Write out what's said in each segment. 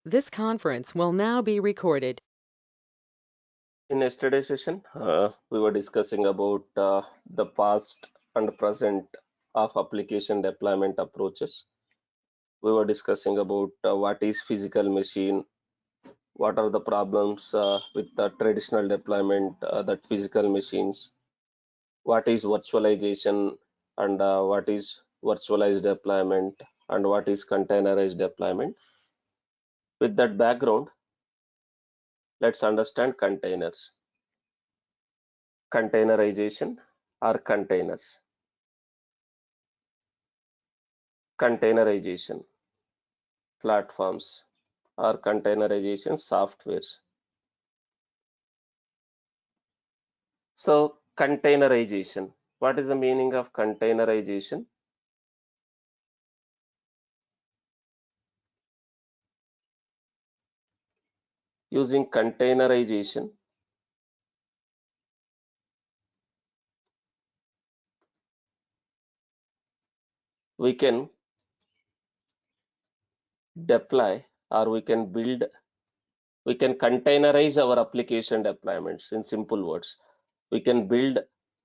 This conference will now be recorded. In yesterday's session, we were discussing about the past and present of application deployment approaches. We were discussing about what is physical machine, what are the problems with the traditional deployment that physical machines, what is virtualization and what is virtualized deployment and what is containerized deployment. With that background, let's understand containers, containerization or containers. Containerization platforms or containerization softwares. So containerization, what is the meaning of containerization? Using containerization, we can deploy or we can build, we can containerize our application deployments. In simple words, we can build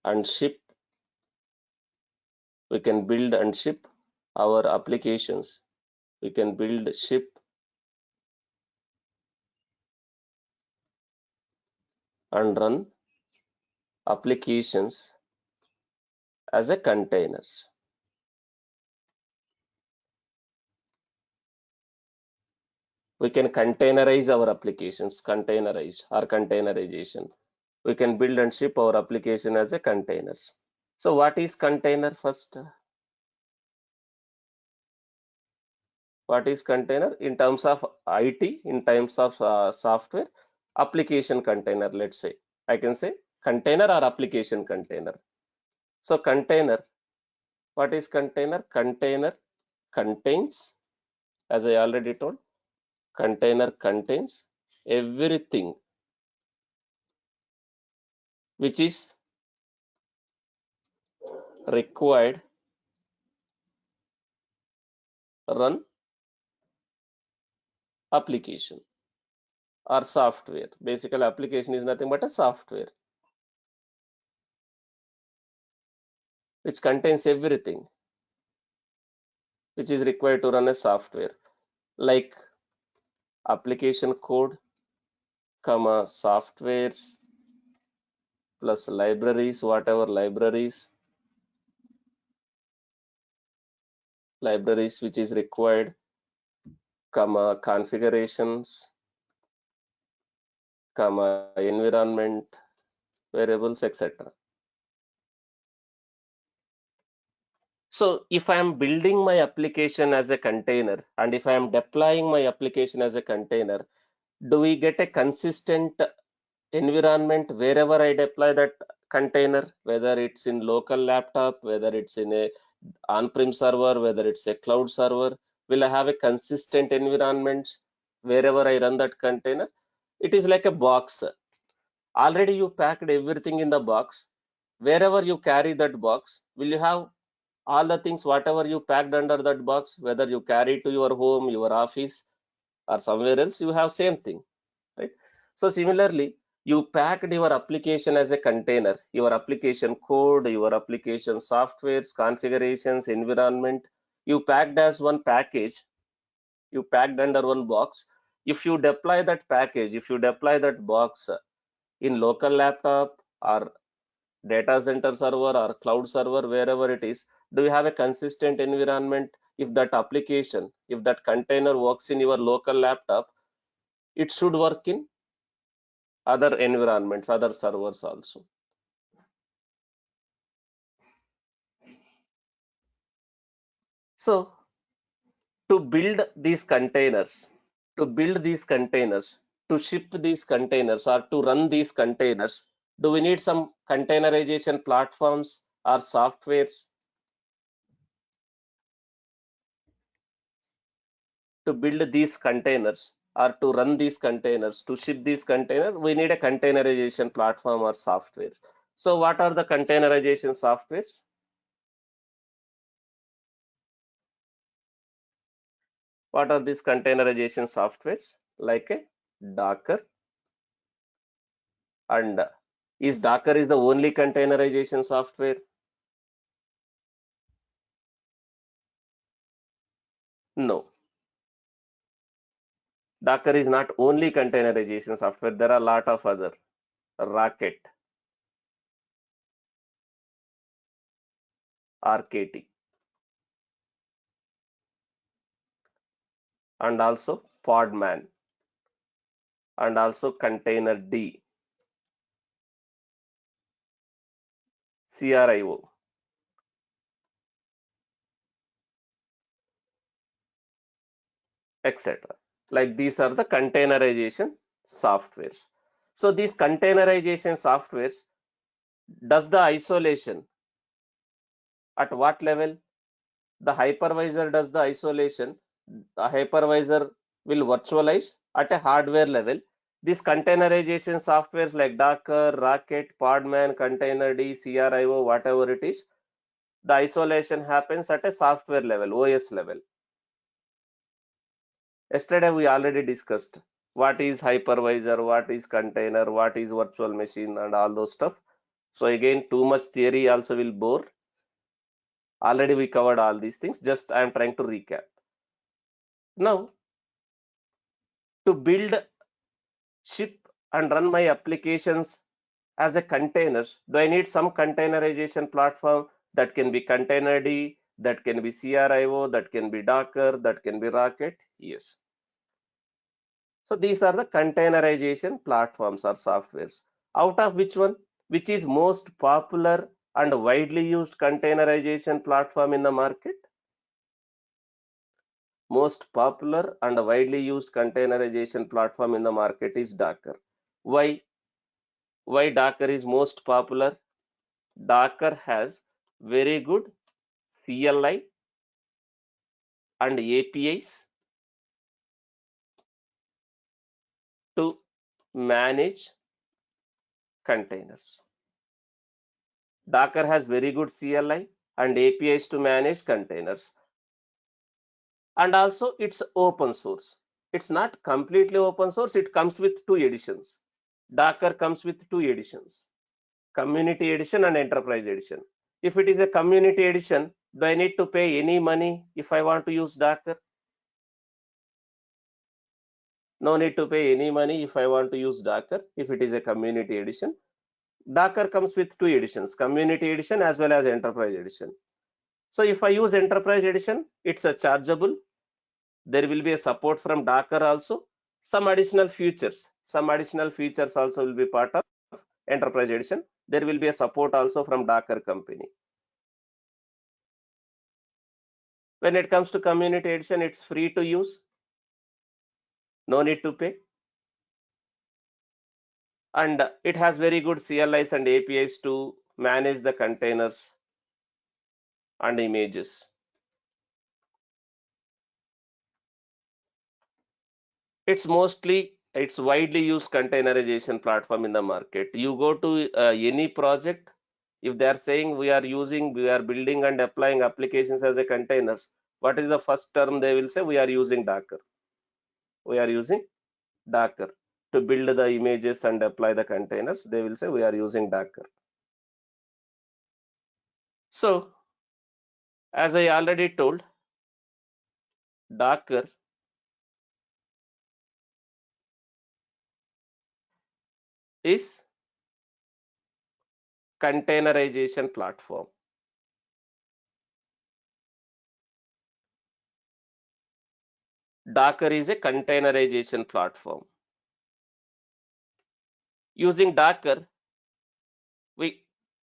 and ship, we can build and ship our applications. We can build, ship and run applications as a containers. We can containerize our applications, containerize or containerization. We can build and ship our application as a containers. So what is container first? What is container in terms of IT, in terms of software? Application container, let's say. I can say container or application container. So container, what is container? Container contains, as I already told, container contains everything which is required run application or software. Basically, application is nothing but a software which contains everything which is required to run a software, like application code, comma softwares plus libraries, whatever libraries which is required, comma configurations, comma environment variables, etc. So if I am building my application as a container and if I am deploying my application as a container, do we get a consistent environment wherever I deploy that container, whether it's in local laptop, whether it's in a on-prem server, whether it's a cloud server? Will I have a consistent environment wherever I run that container? It is like a box. Already you packed everything in the box. Wherever you carry that box, will you have all the things, whatever you packed under that box, whether you carry to your home, your office, or somewhere else, you have same thing, right? So similarly, you packed your application as a container, your application code, your application softwares, configurations, environment, you packed as one package, you packed under one box. If you deploy that package, if you deploy that box in local laptop or data center server or cloud server, wherever it is, do you have a consistent environment? If that application, if that container works in your local laptop, it should work in other environments, other servers also. So to build these containers, to build these containers, to ship these containers or to run these containers, do we need some containerization platforms or softwares? To build these containers or to run these containers, to ship these containers, we need a containerization platform or software. So what are the containerization softwares? What are these containerization softwares? Like a Docker. And is Docker is the only containerization software? No. Docker is not only containerization software. There are a lot of other. Racket, RKT, and also Podman, and also Containerd, CRIO, etc. Like these are the containerization softwares. So these containerization softwares, does the isolation at what level? The hypervisor does the isolation. The hypervisor will virtualize at a hardware level. These containerization softwares like Docker, Racket, Podman, Containerd, CRIO, whatever it is, the isolation happens at a software level, OS level. Yesterday we already discussed what is hypervisor, what is container, what is virtual machine, and all those stuff. So again, too much theory also will bore. Already we covered all these things. Just I am trying to recap. Now, to build, ship, and run my applications as a containers, do I need some containerization platform? That can be Containerd, that can be CRIO, that can be Docker, that can be Racket? Yes. So these are the containerization platforms or softwares. Out of which one? Which is most popular and widely used containerization platform in the market? Most popular and widely used containerization platform in the market is Docker. Why? Why Docker is most popular? Docker has very good CLI and APIs to manage containers. Docker has very good CLI and APIs to manage containers. And also it's open source. It's not completely open source. It comes with two editions. Docker comes with two editions, community edition and enterprise edition. If it is a community edition, do I need to pay any money if I want to use Docker? No need to pay any money if I want to use Docker if it is a community edition. Docker comes with two editions, community edition as well as enterprise edition. So if I use enterprise edition, it's a chargeable. There will be a support from Docker also. Some additional features also will be part of enterprise edition. There will be a support also from Docker company. When it comes to community edition, it's free to use. No need to pay. And it has very good CLIs and APIs to manage the containers and images. It's widely used containerization platform in the market. You go to any project, if they are saying we are building and deploying applications as a containers, what is the first term they will say? We are using Docker. We are using Docker to build the images and deploy the containers. They will say we are using Docker. So, as I already told, Docker is containerization platform. Docker is a containerization platform. Using Docker,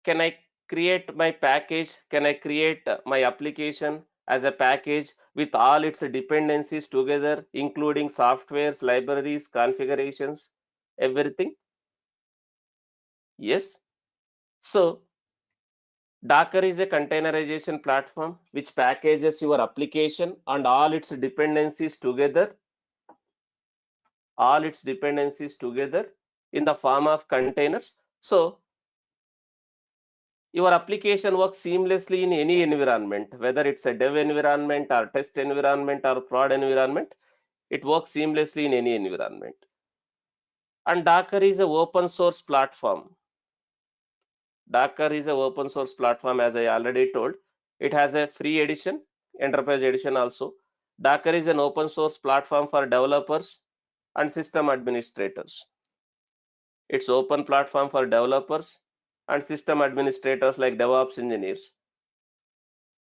can I create my package? Can I create my application as a package with all its dependencies together, including softwares, libraries, configurations, everything? Yes. So Docker is a containerization platform which packages your application and all its dependencies together, in the form of containers. So your application works seamlessly in any environment, whether it's a dev environment or test environment or prod environment. It works seamlessly in any environment. And Docker is an open source platform. Docker is an open source platform, as I already told. It has a free edition, enterprise edition also. Docker is an open source platform for developers and system administrators. It's open platform for developers and system administrators like DevOps engineers.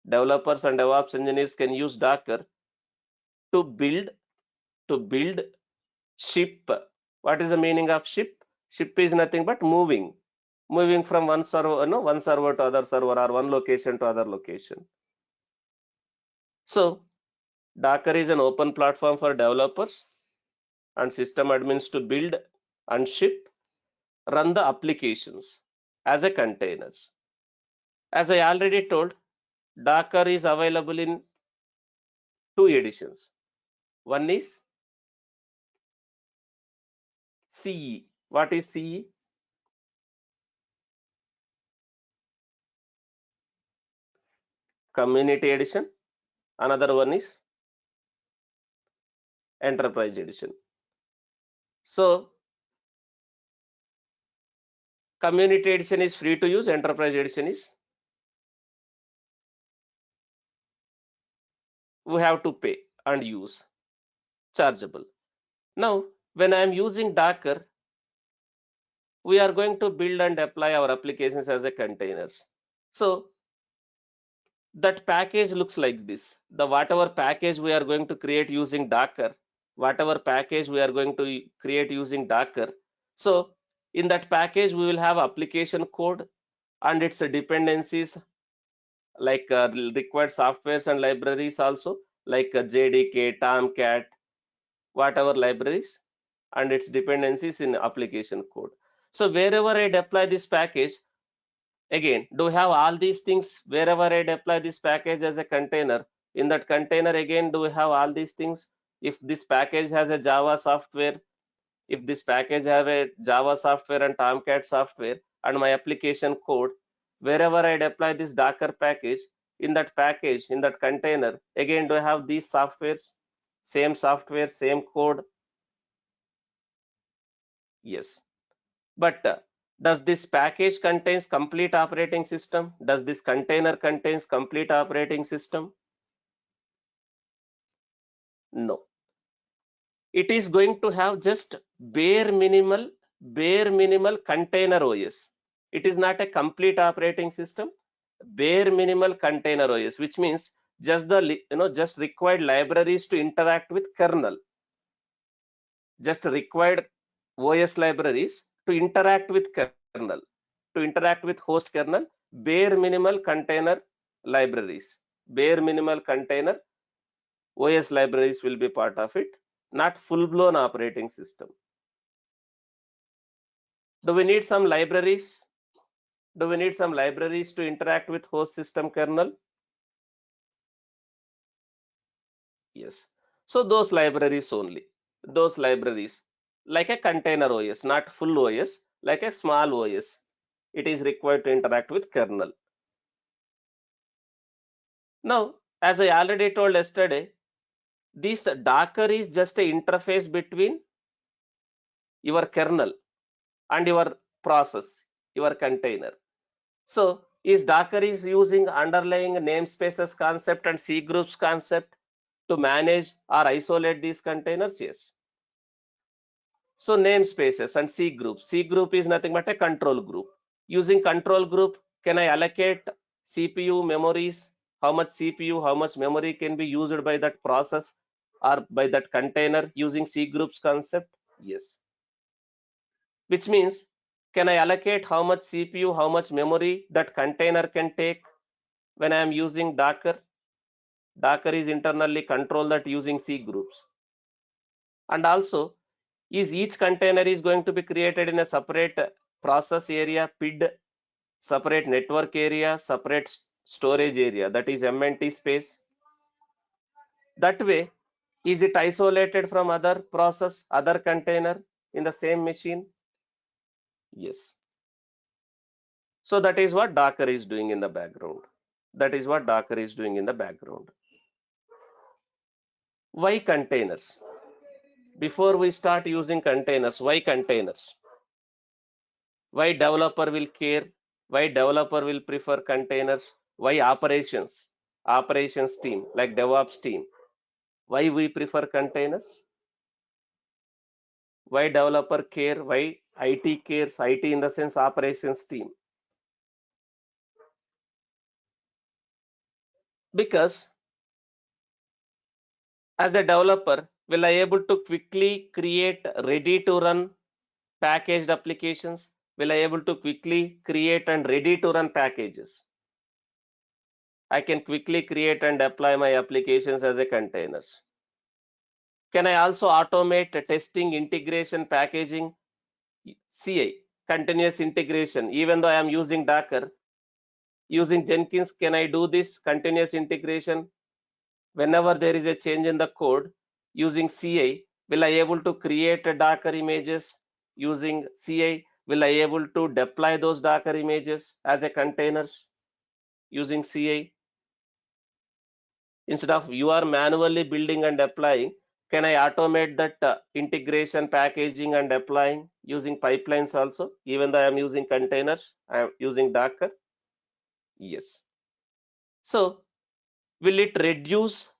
Developers and DevOps engineers can use Docker to build, ship. What is the meaning of ship? Ship is nothing but moving from one server, one server to other server, or one location to other location. So Docker is an open platform for developers and system admins to build and ship, run the applications as a containers. As I already told, Docker is available in two editions. One is CE. What is CE? Community edition. Another one is enterprise edition. So community edition is free to use, enterprise edition is we have to pay and use, chargeable. Now when I am using Docker, we are going to build and deploy our applications as a containers. So that package looks like this. The whatever package we are going to create using Docker, so in that package we will have application code and its dependencies, like required softwares and libraries also, like JDK, Tomcat, whatever libraries, and its dependencies in application code. So wherever I deploy this package, again, do we have all these things? Wherever I deploy this package as a container, in that container again, do we have all these things? If this package has a Java software, if this package have a Java software and Tomcat software and my application code, wherever I deploy this Docker package, in that package, in that container, again, do I have these softwares, same software, same code? Yes. But does this package contains complete operating system? Does this container contains complete operating system? No. It is going to have just bare minimal container OS. It is not a complete operating system. Bare minimal container OS, which means just the just required libraries to interact with kernel. Just required OS libraries to interact with kernel, to interact with host kernel, bare minimal container libraries, bare minimal container OS libraries will be part of it, not full-blown operating system. Do we need some libraries? Do we need some libraries to interact with host system kernel? Yes. So those libraries only, those libraries, like a container OS, not full OS, like a small OS, it is required to interact with kernel. Now, as I already told yesterday, this Docker is just an interface between your kernel and your process, your container. So is Docker is using underlying namespaces concept and C groups concept to manage or isolate these containers? Yes. So namespaces and C group. C group is nothing but a control group. Using control group, can I allocate CPU memories? How much CPU, how much memory can be used by that process or by that container using C groups concept? Yes. Which means, can I allocate how much CPU, how much memory that container can take when I am using Docker? Docker is internally control that using C groups. And also, is each container is going to be created in a separate process area, PID, separate network area, separate storage area, that is MNT space. That way, is it isolated from other process, other container in the same machine? Yes. So that is what Docker is doing in the background. That is what Docker is doing in the background. Why containers? Before we start using containers, why containers? Why developer will care? Why developer will prefer containers? Why operations team like DevOps team? Why we prefer containers? Why developer care? Why IT cares? IT in the sense operations team. Because as a developer, will I able to quickly create ready to run packaged applications? Will I able to quickly create and ready to run packages? I can quickly create and deploy my applications as a containers. Can I also automate testing, integration, packaging, CI, continuous integration? Even though I am using Docker, using Jenkins, can I do this continuous integration? Whenever there is a change in the code using CI, will I able to create a Docker images using CI? Will I able to deploy those Docker images as a containers using CI? Instead of you are manually building and deploying, can I automate that integration, packaging and deploying using pipelines also? Even though I am using containers, I am using Docker. Yes. So will it reduce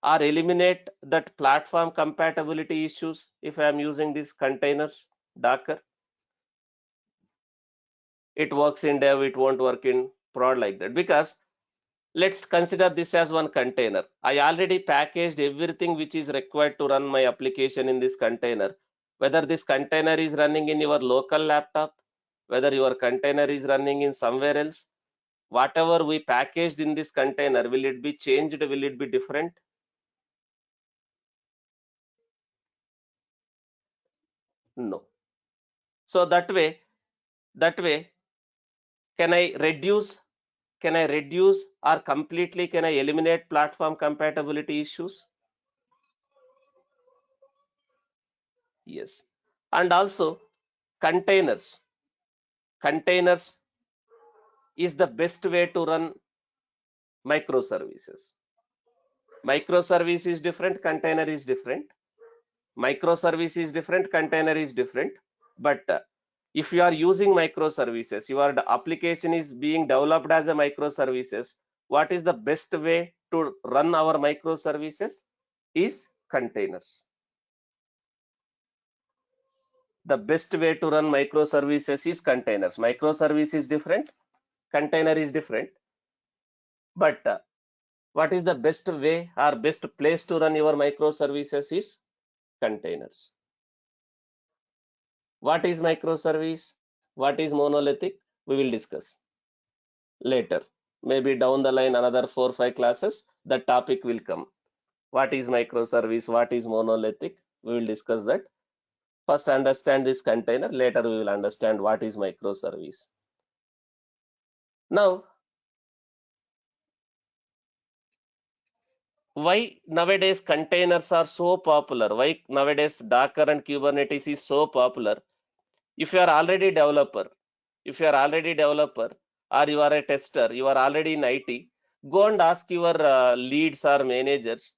or eliminate that platform compatibility issues if I am using these containers, Docker? It works in dev, it won't work in prod like that, because let's consider this as one container. I already packaged everything which is required to run my application in this container. Whether this container is running in your local laptop, whether your container is running in somewhere else, whatever we packaged in this container, will it be changed? Will it be different? No. So that way, can I reduce or completely can I eliminate platform compatibility issues? Yes. And also containers. Containers is the best way to run microservices. Microservice is different, container is different. Microservice is different, container is different. But if you are using microservices, your application is being developed as a microservices, what is the best way to run our microservices is containers. The best way to run microservices is containers. Microservice is different, container is different. But what is the best way or best place to run your microservices is containers. What is microservice? What is monolithic? We will discuss later. Maybe down the line, another 4-5 classes, the topic will come. What is microservice? What is monolithic? We will discuss that. First, understand this container. Later, we will understand what is microservice. Now, why nowadays containers are so popular? Why nowadays Docker and Kubernetes is so popular? If you are already developer, or you are a tester, you are already in IT, go and ask your leads or managers,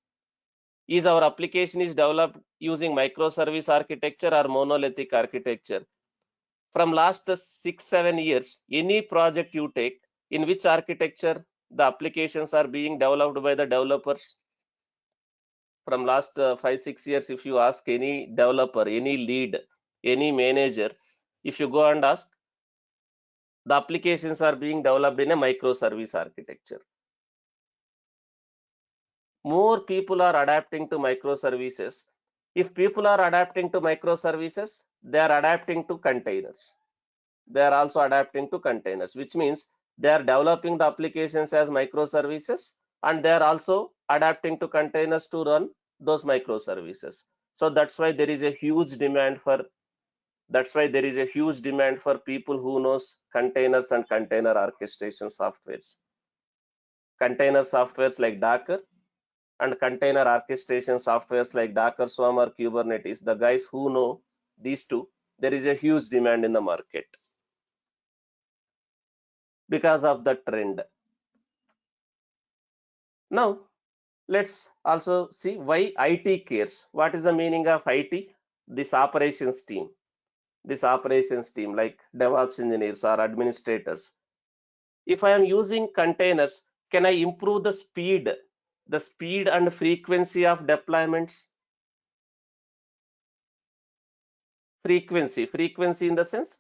is our application is developed using microservice architecture or monolithic architecture? From last 6-7 years, any project you take, in which architecture the applications are being developed by the developers? From last 5-6 years, if you ask any developer, any lead, any manager, if you go and ask, the applications are being developed in a microservice architecture. More people are adapting to microservices. If people are adapting to microservices, they are adapting to containers. They are also adapting to containers, which means they are developing the applications as microservices, and they are also adapting to containers to run those microservices. So that's why there is a huge demand for people who knows containers and container orchestration softwares. Container softwares like Docker and container orchestration softwares like Docker Swarm or Kubernetes, the guys who know these two, there is a huge demand in the market. because of the trend. Now, let's also see why IT cares. What is the meaning of IT? This operations team. This operations team like DevOps engineers or administrators. If I am using containers, can I improve the speed and frequency of deployments? Frequency in the sense,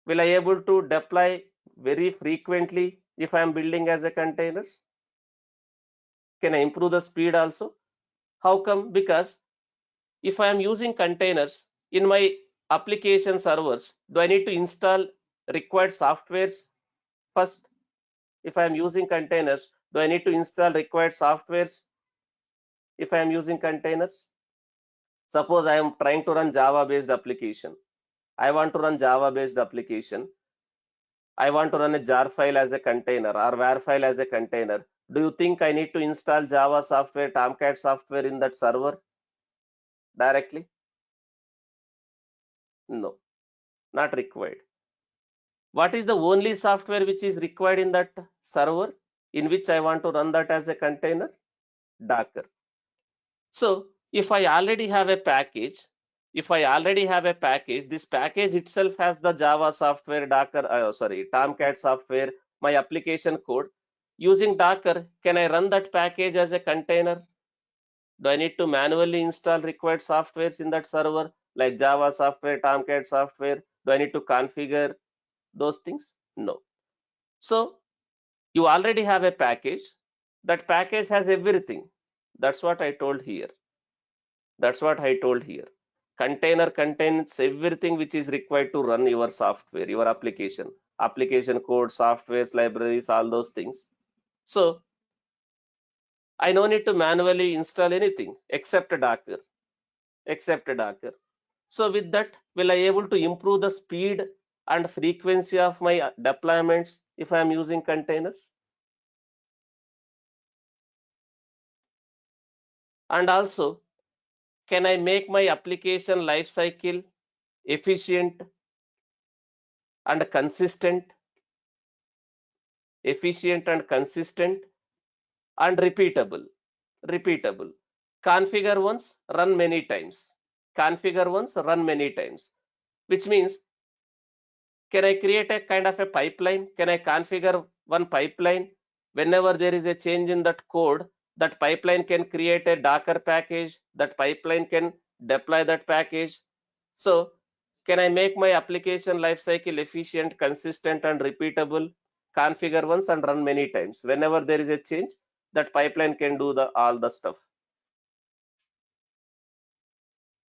will I able to deploy very frequently if I am building as a containers? Can I improve the speed also? How come? Because if I am using containers in my application servers, do I need to install required softwares first? If I am using containers, do I need to install required softwares if I am using containers? Suppose I am trying to run Java based application. I want to run Java based application. I want to run a jar file as a container or var file as a container. Do you think I need to install Java software, Tomcat software in that server directly? No, not required. What is the only software which is required in that server in which I want to run that as a container? Docker. So if I already have a package, this package itself has the Java software, Tomcat software, my application code. Using Docker, can I run that package as a container? Do I need to manually install required softwares in that server like Java software, Tomcat software? Do I need to configure those things? No. So you already have a package. That package has everything. That's what I told here. Container contains everything which is required to run your software, your application code, softwares, libraries, all those things. So I no need to manually install anything except Docker. So with that, will I able to improve the speed and frequency of my deployments if I am using containers? And also, can I make my application lifecycle efficient and consistent, and repeatable? Configure once, run many times. Which means, can I create a kind of a pipeline? Can I configure one pipeline? Whenever there is a change in that code, that pipeline can create a Docker package. That pipeline can deploy that package. So can I make my application lifecycle efficient, consistent, and repeatable? Configure once and run many times. Whenever there is a change, that pipeline can do all the stuff.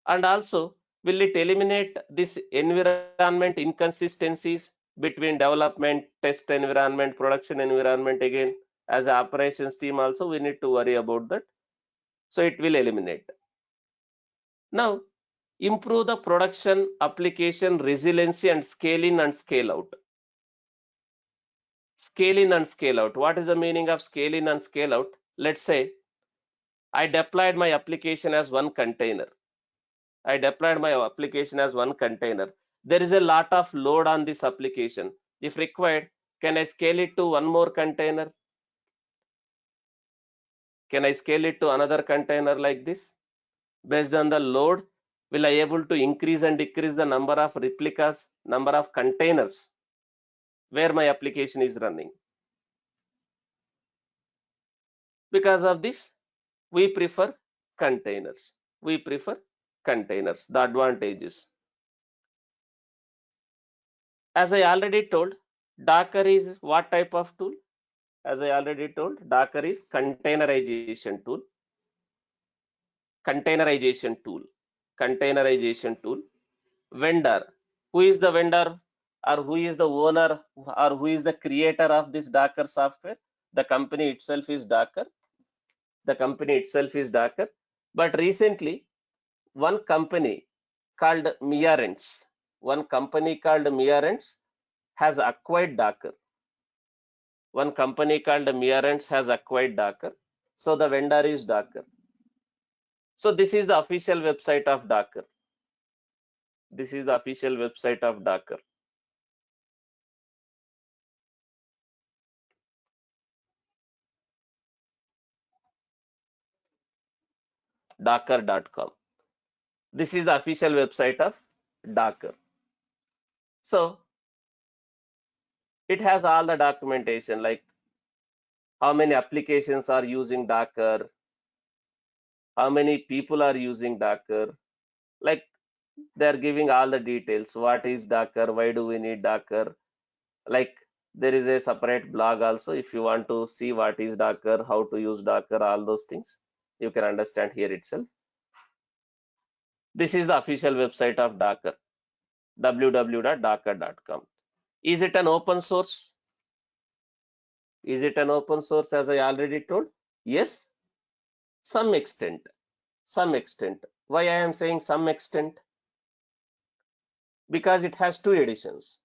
And also, will it eliminate this environment inconsistencies between development, test environment, production environment? Again, as an operations team also, we need to worry about that. So it will eliminate. Now, improve the production application resiliency and scale in and scale out. What is the meaning of scale in and scale out? Let's say I deployed my application as one container. There is a lot of load on this application. If required, can I scale it to one more container? Can I scale it to another container like this? Based on the load, will I able to increase and decrease the number of replicas, number of containers where my application is running? Because of this, we prefer containers. The advantages. As I already told, Docker is what type of tool? As I already told, Docker is containerization tool. Vendor. Who is the vendor, or who is the owner, or who is the creator of this Docker software? The company itself is Docker. But recently, one company called Miarens has acquired Docker. So the vendor is Docker. So this is the official website of Docker. Docker.com. This is the official website of Docker. So it has all the documentation, like how many applications are using Docker, how many people are using Docker, like they're giving all the details. What is Docker? Why do we need Docker? Like there is a separate blog also. If you want to see what is Docker, how to use Docker, all those things, you can understand here itself. This is the official website of Docker, www.docker.com. Is it an open source? Is it an open source, as I already told? Yes, some extent. Some extent. Why I am saying some extent? Because it has two editions.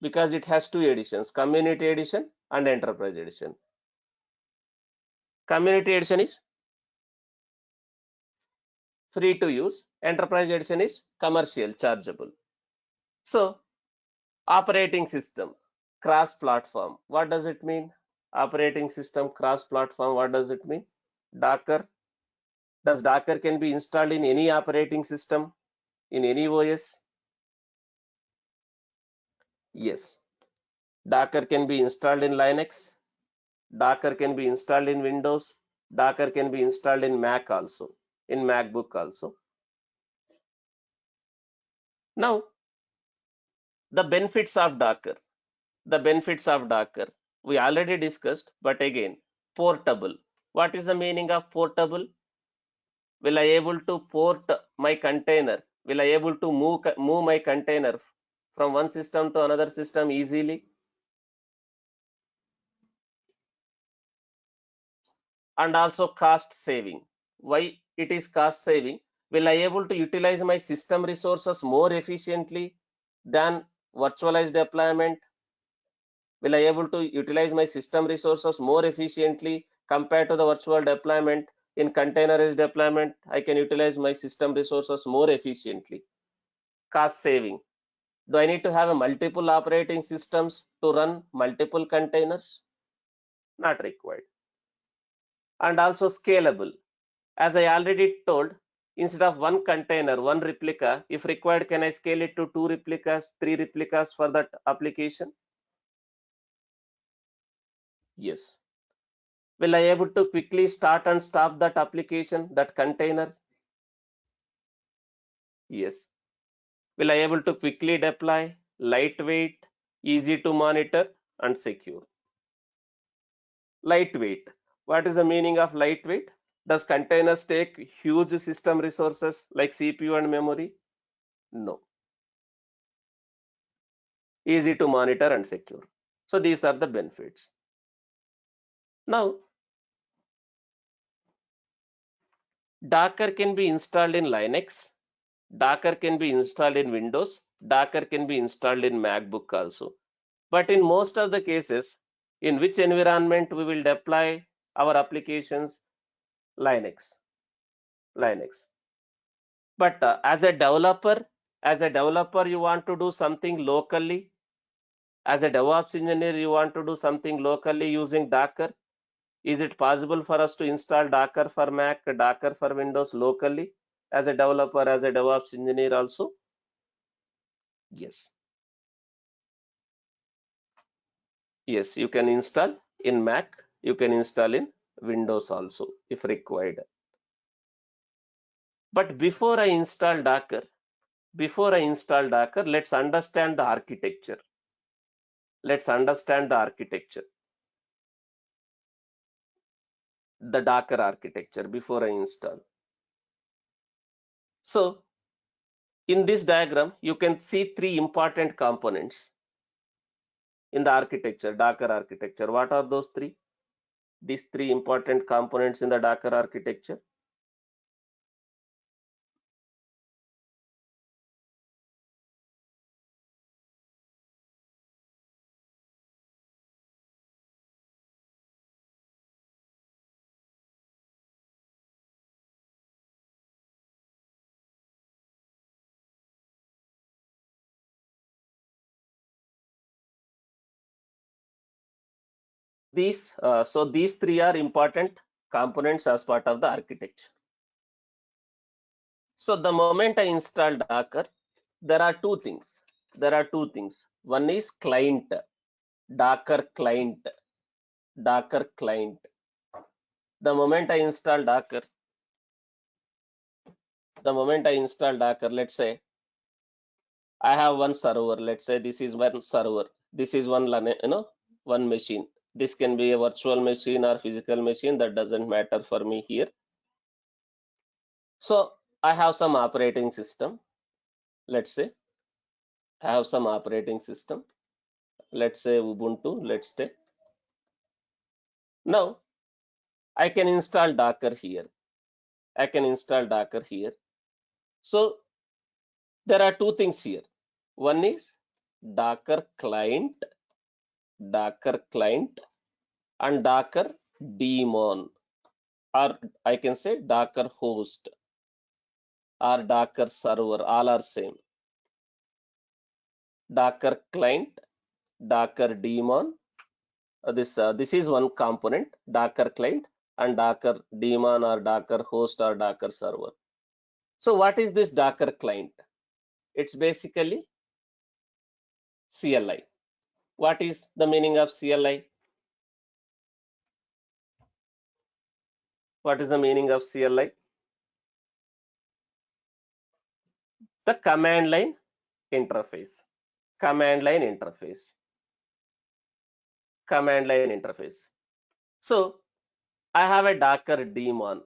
Because it has two editions, community edition and enterprise edition. Community edition is free to use, enterprise edition is commercial, chargeable. So operating system, cross platform, what does it mean? Operating system cross platform, what does it mean? Docker, does Docker can be installed in any operating system, in any OS? Yes, Docker can be installed in Linux, Docker can be installed in Windows, Docker can be installed in Mac also, in MacBook also. Now, the benefits of Docker. The benefits of Docker. We already discussed, but again, portable. What is the meaning of portable? Will I able to port my container? Will I able to move my container from one system to another system easily? And also cost saving. Why it is cost saving? Will I able to utilize my system resources more efficiently than virtualized deployment? Will I able to utilize my system resources more efficiently compared to the virtual deployment? In containerized deployment, I can utilize my system resources more efficiently. Cost saving. Do I need to have a multiple operating systems to run multiple containers? Not required. And also scalable. As I already told, instead of one container, one replica, if required, can I scale it to 2 replicas, 3 replicas for that application? Yes. Will I able to quickly start and stop that application, that container? Yes. Will I able to quickly deploy, lightweight, easy to monitor and secure? Lightweight. What is the meaning of lightweight? Does containers take huge system resources like CPU and memory? No. Easy to monitor and secure. So these are the benefits. Now, Docker can be installed in Linux, Docker can be installed in Windows, Docker can be installed in MacBook also. But in most of the cases, in which environment we will deploy our applications? Linux. Linux. But as a developer, you want to do something locally. As a DevOps engineer, you want to do something locally using Docker. Is it possible for us to install Docker for Mac, Docker for Windows locally? As a developer, as a DevOps engineer also? Yes. Yes, you can install in Mac, you can install in Windows also if required. But before I install Docker, let's understand the architecture. Let's understand the architecture, the Docker architecture before I install. So in this diagram, you can see three important components in the architecture, Docker architecture. What are those three? These three important components in the Docker architecture. These three are important components as part of the architecture. So the moment I install Docker, there are two things. One is client, Docker client, Docker client. The moment I install Docker, let's say I have one server. Let's say this is one server. This is one one machine. This can be a virtual machine or physical machine. That doesn't matter for me here. So I have some operating system. Let's say I have some operating system. Let's say Ubuntu. Let's say now I can install Docker here. So there are two things here. One is Docker client, and Docker daemon, or I can say Docker host or Docker server. All are same. Docker client, Docker daemon. This is one component, Docker client, and Docker daemon or Docker host or Docker server. So what is this Docker client? It's basically CLI. What is the meaning of CLI? What is the meaning of CLI? The command line interface. Command line interface. So I have a Docker daemon.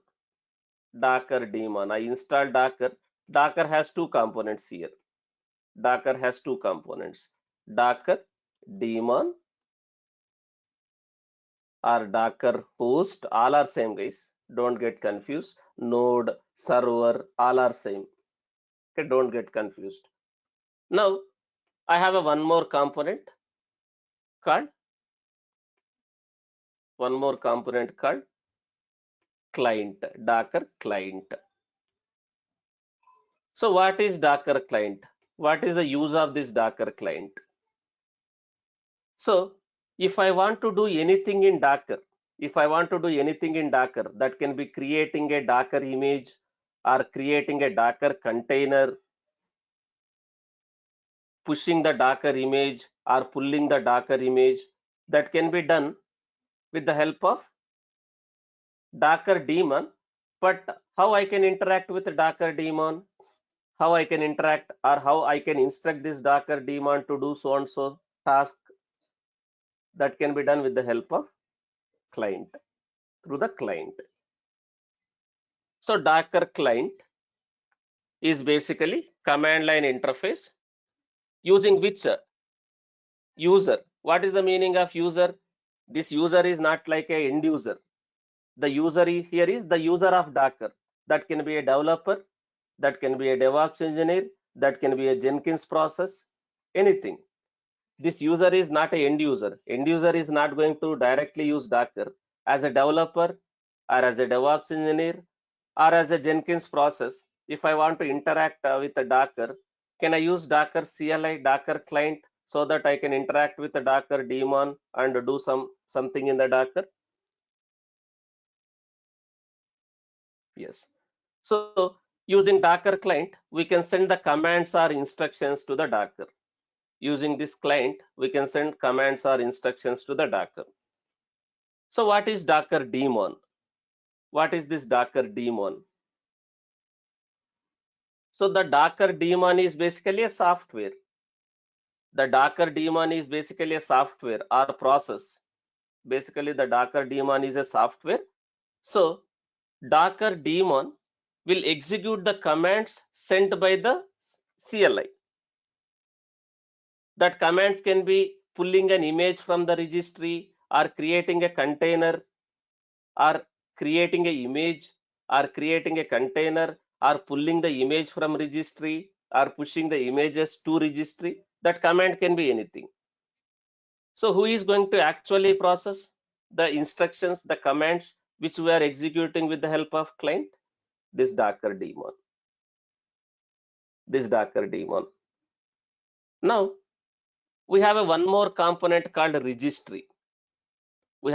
I install Docker. Docker has two components here. Docker daemon or Docker host. All are same, guys. Don't get confused. Node, server, all are same. Okay, don't get confused. Now I have one more component called client, Docker client. So what is Docker client? What is the use of this Docker client? So if I want to do anything in Docker, that can be creating a Docker image or creating a Docker container, pushing the Docker image or pulling the Docker image, that can be done with the help of Docker daemon. But how I can interact with the Docker daemon? How I can interact or how I can instruct this Docker daemon to do so and so task? That can be done with the help of client, through the client. So Docker client is basically command line interface using which user. What is the meaning of user? This user is not like a end user. The user here is the user of Docker. That can be a developer, that can be a DevOps engineer, that can be a Jenkins process, anything. This user is not a end user. End user is not going to directly use Docker. As a developer or as a DevOps engineer or as a Jenkins process, if I want to interact with the Docker, can I use Docker CLI, Docker client, so that I can interact with the Docker daemon and do something in the Docker? Yes. So using Docker client, we can send the commands or instructions to the Docker. Using this client, we can send commands or instructions to the Docker. So what is Docker daemon? What is this Docker daemon? So the Docker daemon is basically a software. The Docker daemon is basically a software or process. Basically, the Docker daemon is a software. So Docker daemon will execute the commands sent by the CLI. That commands can be pulling an image from the registry or creating a container or creating an image or creating a container or pulling the image from registry or pushing the images to registry. That command can be anything. So who is going to actually process the instructions, the commands which we are executing with the help of client? This Docker daemon. Now we have one more component called registry. What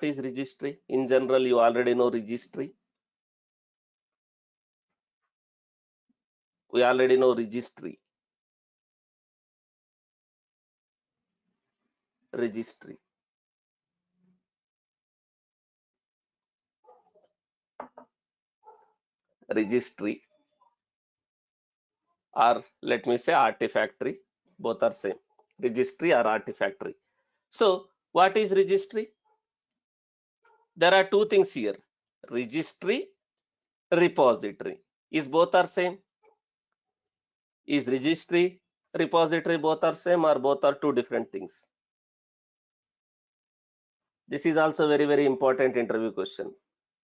is registry? In general, you already know registry. We already know registry. Registry. Registry, or let me say artifactory, both are same. Registry or artifactory. So what is registry? There are two things here: registry, repository. Is both are same? Is registry, repository both are same, or both are two different things? This is also very, very important interview question.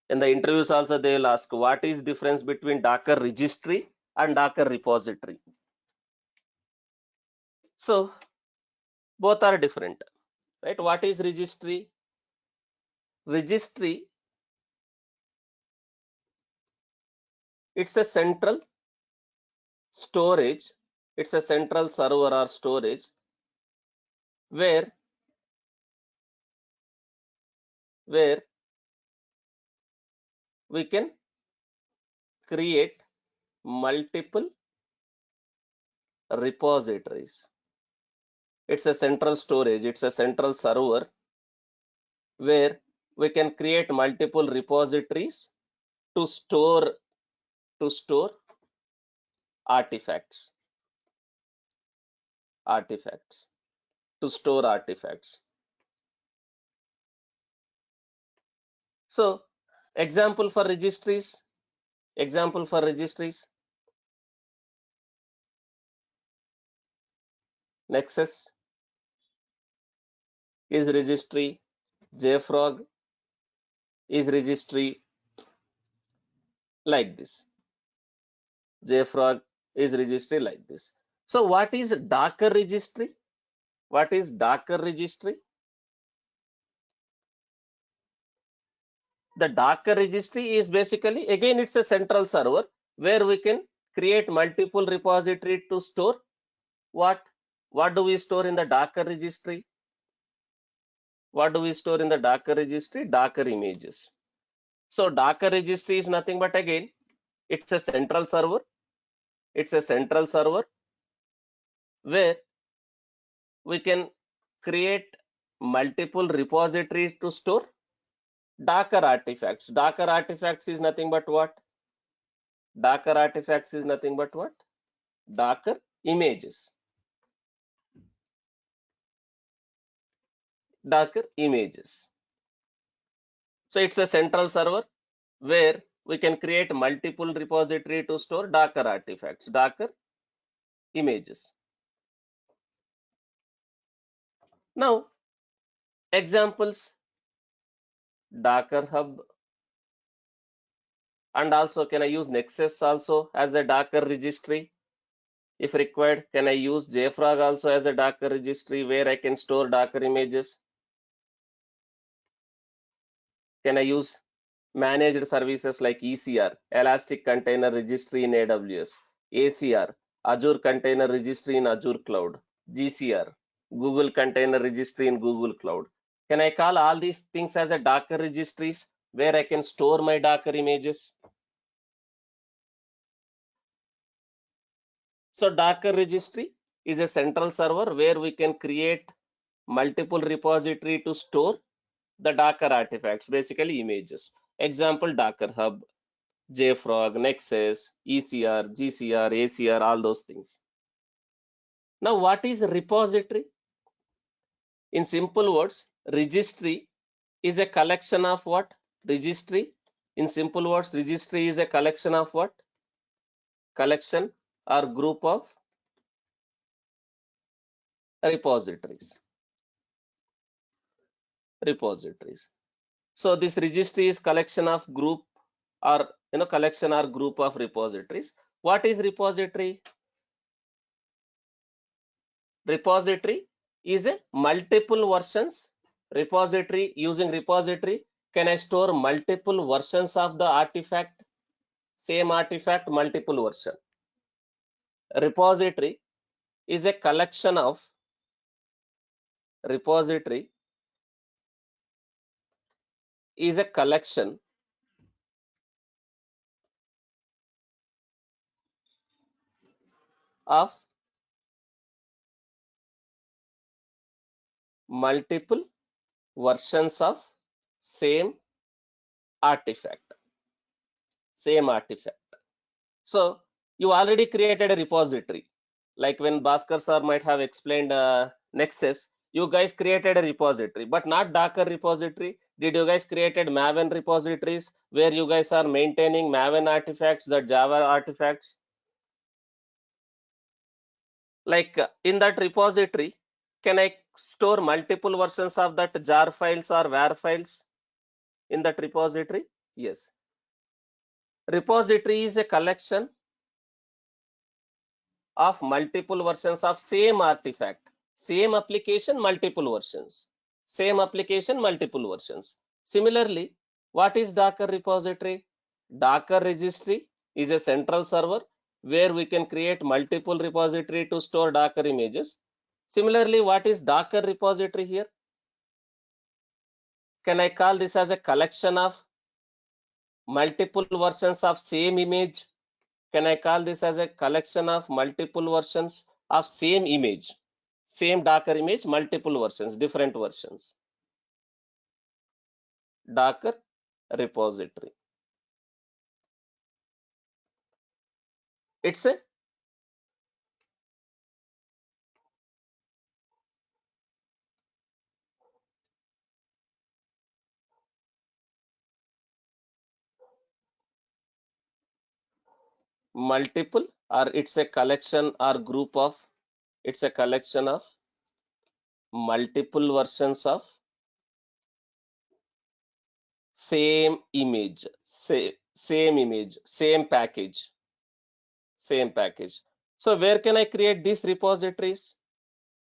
In the interviews also they will ask what is difference between Docker registry and Docker repository. So both are different, right? What is registry? Registry, it's a central storage, it's a central server or storage where we can create multiple repositories. It's a central storage, it's a central server where we can create multiple repositories to store artifacts, to store artifacts. So example for registries, Nexus is registry, JFrog is registry, like this. JFrog is registry like this. So what is Docker registry? What is Docker registry? The Docker registry is basically, again, it's a central server where we can create multiple repository to store what? What do we store in the Docker registry? What do we store in the Docker registry? Docker images. So Docker registry is nothing but, again, it's a central server. It's a central server where we can create multiple repositories to store Docker artifacts. Docker artifacts is nothing but what? Docker artifacts is nothing but what? Docker images. Docker images. So it's a central server where we can create multiple repository to store Docker artifacts, Docker images. Now, examples: Docker Hub, and also can I use Nexus also as a Docker registry? If required, can I use JFrog also as a Docker registry where I can store Docker images? Can I use managed services like ECR, Elastic Container Registry in AWS, ACR, Azure Container Registry in Azure Cloud, GCR, Google Container Registry in Google Cloud? Can I call all these things as a Docker registries where I can store my Docker images? So Docker registry is a central server where we can create multiple repository to store the Docker artifacts, basically images. Example: Docker Hub, JFrog, Nexus, ECR, GCR, ACR, all those things. Now, what is repository? In simple words, registry is a collection of what? Registry, in simple words, registry is a collection of what? Collection or group of repositories. So this registry is collection of group or collection or group of repositories. What is repository? Repository is a multiple versions. Repository, using repository, can I store multiple versions of the artifact? Same artifact, multiple version. Repository is a collection of of multiple versions of same artifact. Same artifact. So you already created a repository. Like when Bhaskar sir might have explained Nexus, you guys created a repository, but not Docker repository. Did you guys created Maven repositories where you guys are maintaining Maven artifacts, the Java artifacts? Like in that repository, can I store multiple versions of that jar files or var files in that repository? Yes. Repository is a collection of multiple versions of same artifact. Same application, multiple versions. Same application, multiple versions. Similarly, what is Docker repository? Docker registry is a central server where we can create multiple repository to store Docker images. Similarly, what is Docker repository here? Can I call this as a collection of multiple versions of same image? Can I call this as a collection of multiple versions of same image? Same Docker image, multiple versions, different versions. Docker repository. It's a multiple, or it's a collection or group of, it's a collection of multiple versions of same image, same image, same package, same package. So where can I create these repositories?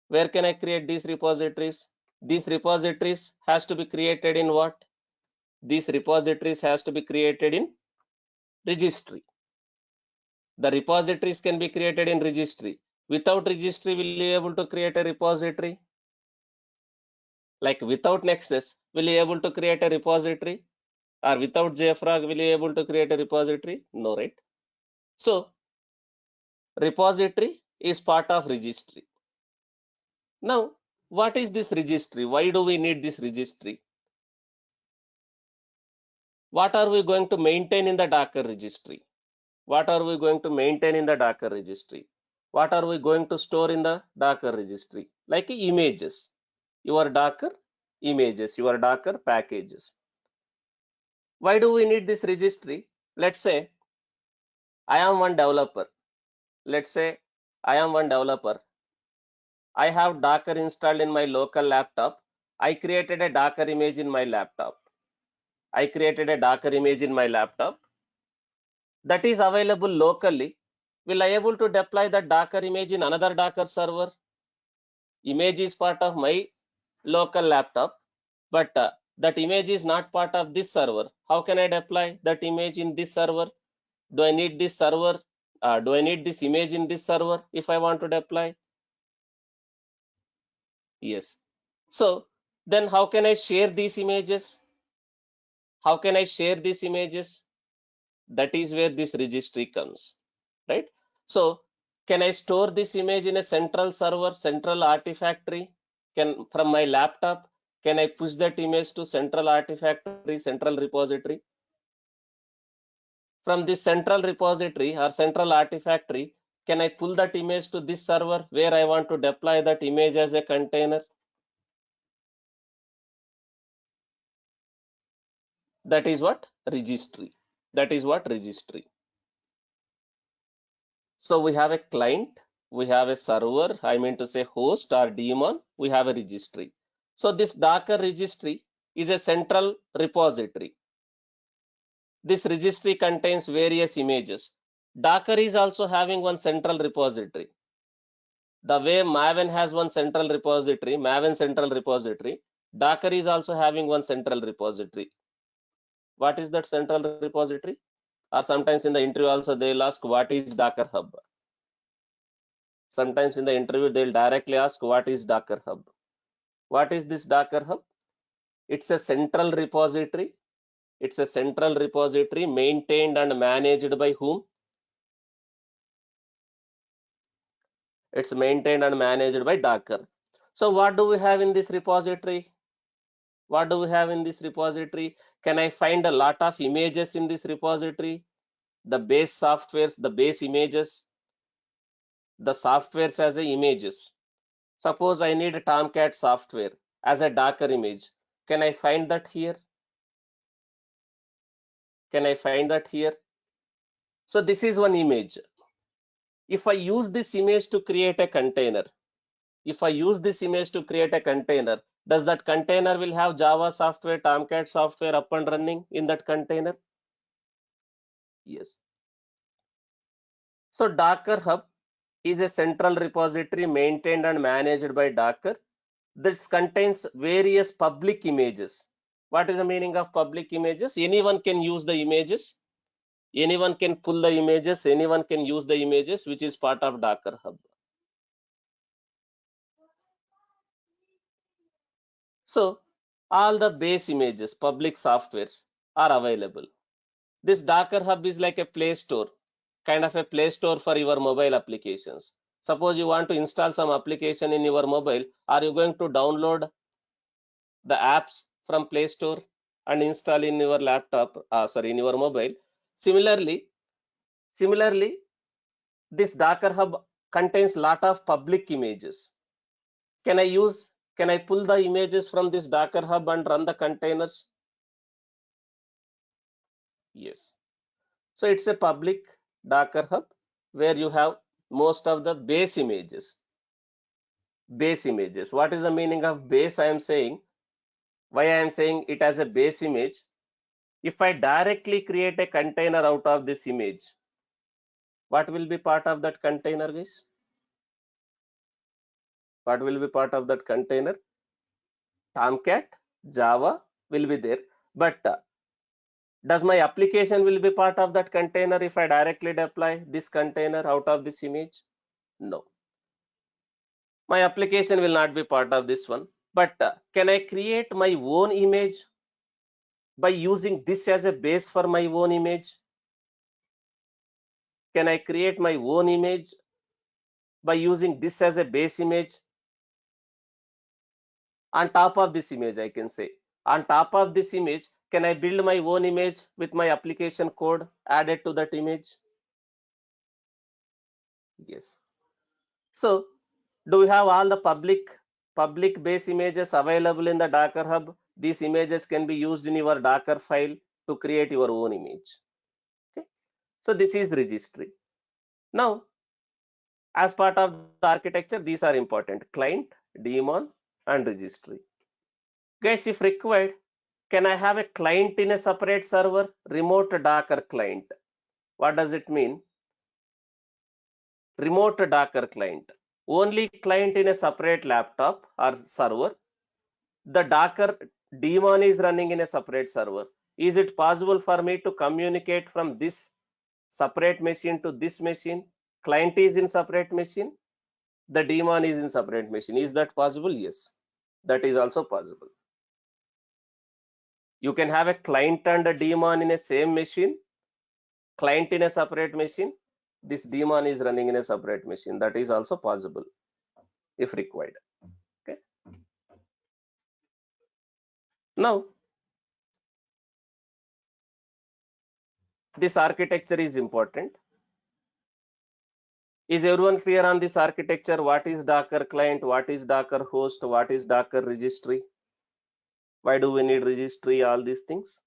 Where can I create these repositories? These repositories has to be created in what? These repositories has to be created in registry. The repositories can be created in registry. Without registry, will you be able to create a repository? Like without Nexus, will you be able to create a repository? Or without JFrog, will you be able to create a repository? No, right? So repository is part of registry. Now, what is this registry? Why do we need this registry? What are we going to maintain in the Docker registry? What are we going to maintain in the Docker registry? What are we going to store in the Docker registry? Like images, your Docker images, your Docker packages. Why do we need this registry? Let's say I am one developer. Let's say I am one developer. I have Docker installed in my local laptop. I created a Docker image in my laptop. I created a Docker image in my laptop that is available locally. Will I able to deploy that Docker image in another Docker server? Image is part of my local laptop, but that image is not part of this server. How can I deploy that image in this server? Do I need this server? Do I need this image in this server if I want to deploy? Yes. So then how can I share these images? How can I share these images? That is where this registry comes, right? So can I store this image in a central server, central artifactory? Can from my laptop, can I push that image to central artifactory, central repository? From this central repository or central artifactory, can I pull that image to this server where I want to deploy that image as a container? That is what registry. That is what registry. So we have a client, we have a server, I mean to say host or daemon, we have a registry. So this Docker registry is a central repository. This registry contains various images. Docker is also having one central repository. The way Maven has one central repository, Maven central repository, Docker is also having one central repository. What is that central repository? Or sometimes in the interview also they'll ask what is Docker Hub. Sometimes in the interview they'll directly ask what is Docker Hub. What is this Docker Hub? It's a central repository. It's a central repository maintained and managed by whom? It's maintained and managed by Docker. So what do we have in this repository? What do we have in this repository? Can I find a lot of images in this repository? The base softwares, the base images, the softwares as a images. Suppose I need a Tomcat software as a Docker image. Can I find that here? Can I find that here? So this is one image. If I use this image to create a container, if I use this image to create a container, does that container will have Java software, Tomcat software up and running in that container? Yes. So Docker Hub is a central repository maintained and managed by Docker. This contains various public images. What is the meaning of public images? Anyone can use the images. Anyone can pull the images. Anyone can use the images, which is part of Docker Hub. So all the base images, public softwares are available. This Docker Hub is like a Play Store, kind of a Play Store for your mobile applications. Suppose you want to install some application in your mobile, are you going to download the apps from Play Store and install in your laptop, in your mobile? Similarly, this Docker Hub contains lot of public images. Can I pull the images from this Docker Hub and run the containers? Yes. So it's a public Docker Hub where you have most of the base images. Base images. What is the meaning of base? I am saying, why I am saying it as a base image. If I directly create a container out of this image, what will be part of that container, guys? What will be part of that container? Tomcat, Java will be there. But does my application will be part of that container if I directly deploy this container out of this image? No. My application will not be part of this one. But can I create my own image by using this as a base for my own image? Can I create my own image by using this as a base image? On top of this image, I can say, on top of this image, can I build my own image with my application code added to that image? Yes. So do we have all the public base images available in the Docker Hub? These images can be used in your Docker file to create your own image. Okay. So this is registry. Now, as part of the architecture, these are important: client, daemon, and registry. Guys, if required, can I have a client in a separate server? Remote Docker client. What does it mean? Remote Docker client. Only client in a separate laptop or server. The Docker daemon is running in a separate server. Is it possible for me to communicate from this separate machine to this machine? Client is in separate machine, the daemon is in separate machine. Is that possible? Yes, that is also possible. You can have a client and a daemon in a same machine, client in a separate machine, this daemon is running in a separate machine. That is also possible if required. Okay. Now, this architecture is important. Is everyone clear on this architecture? What is Docker client? What is Docker host? What is Docker registry? Why do we need registry? All these things.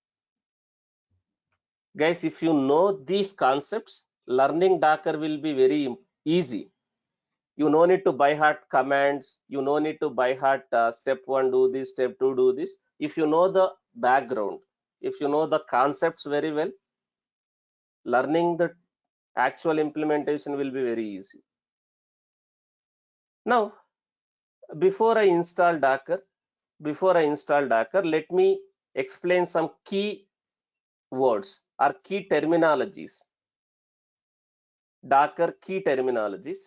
Guys, if you know these concepts, learning Docker will be very easy. You no need to by heart commands. You no need to by heart step 1 do this, step 2 do this. If you know the background, if you know the concepts very well, learning the actual implementation will be very easy. Now, before I install Docker, let me explain some key words or key terminologies. Docker key terminologies,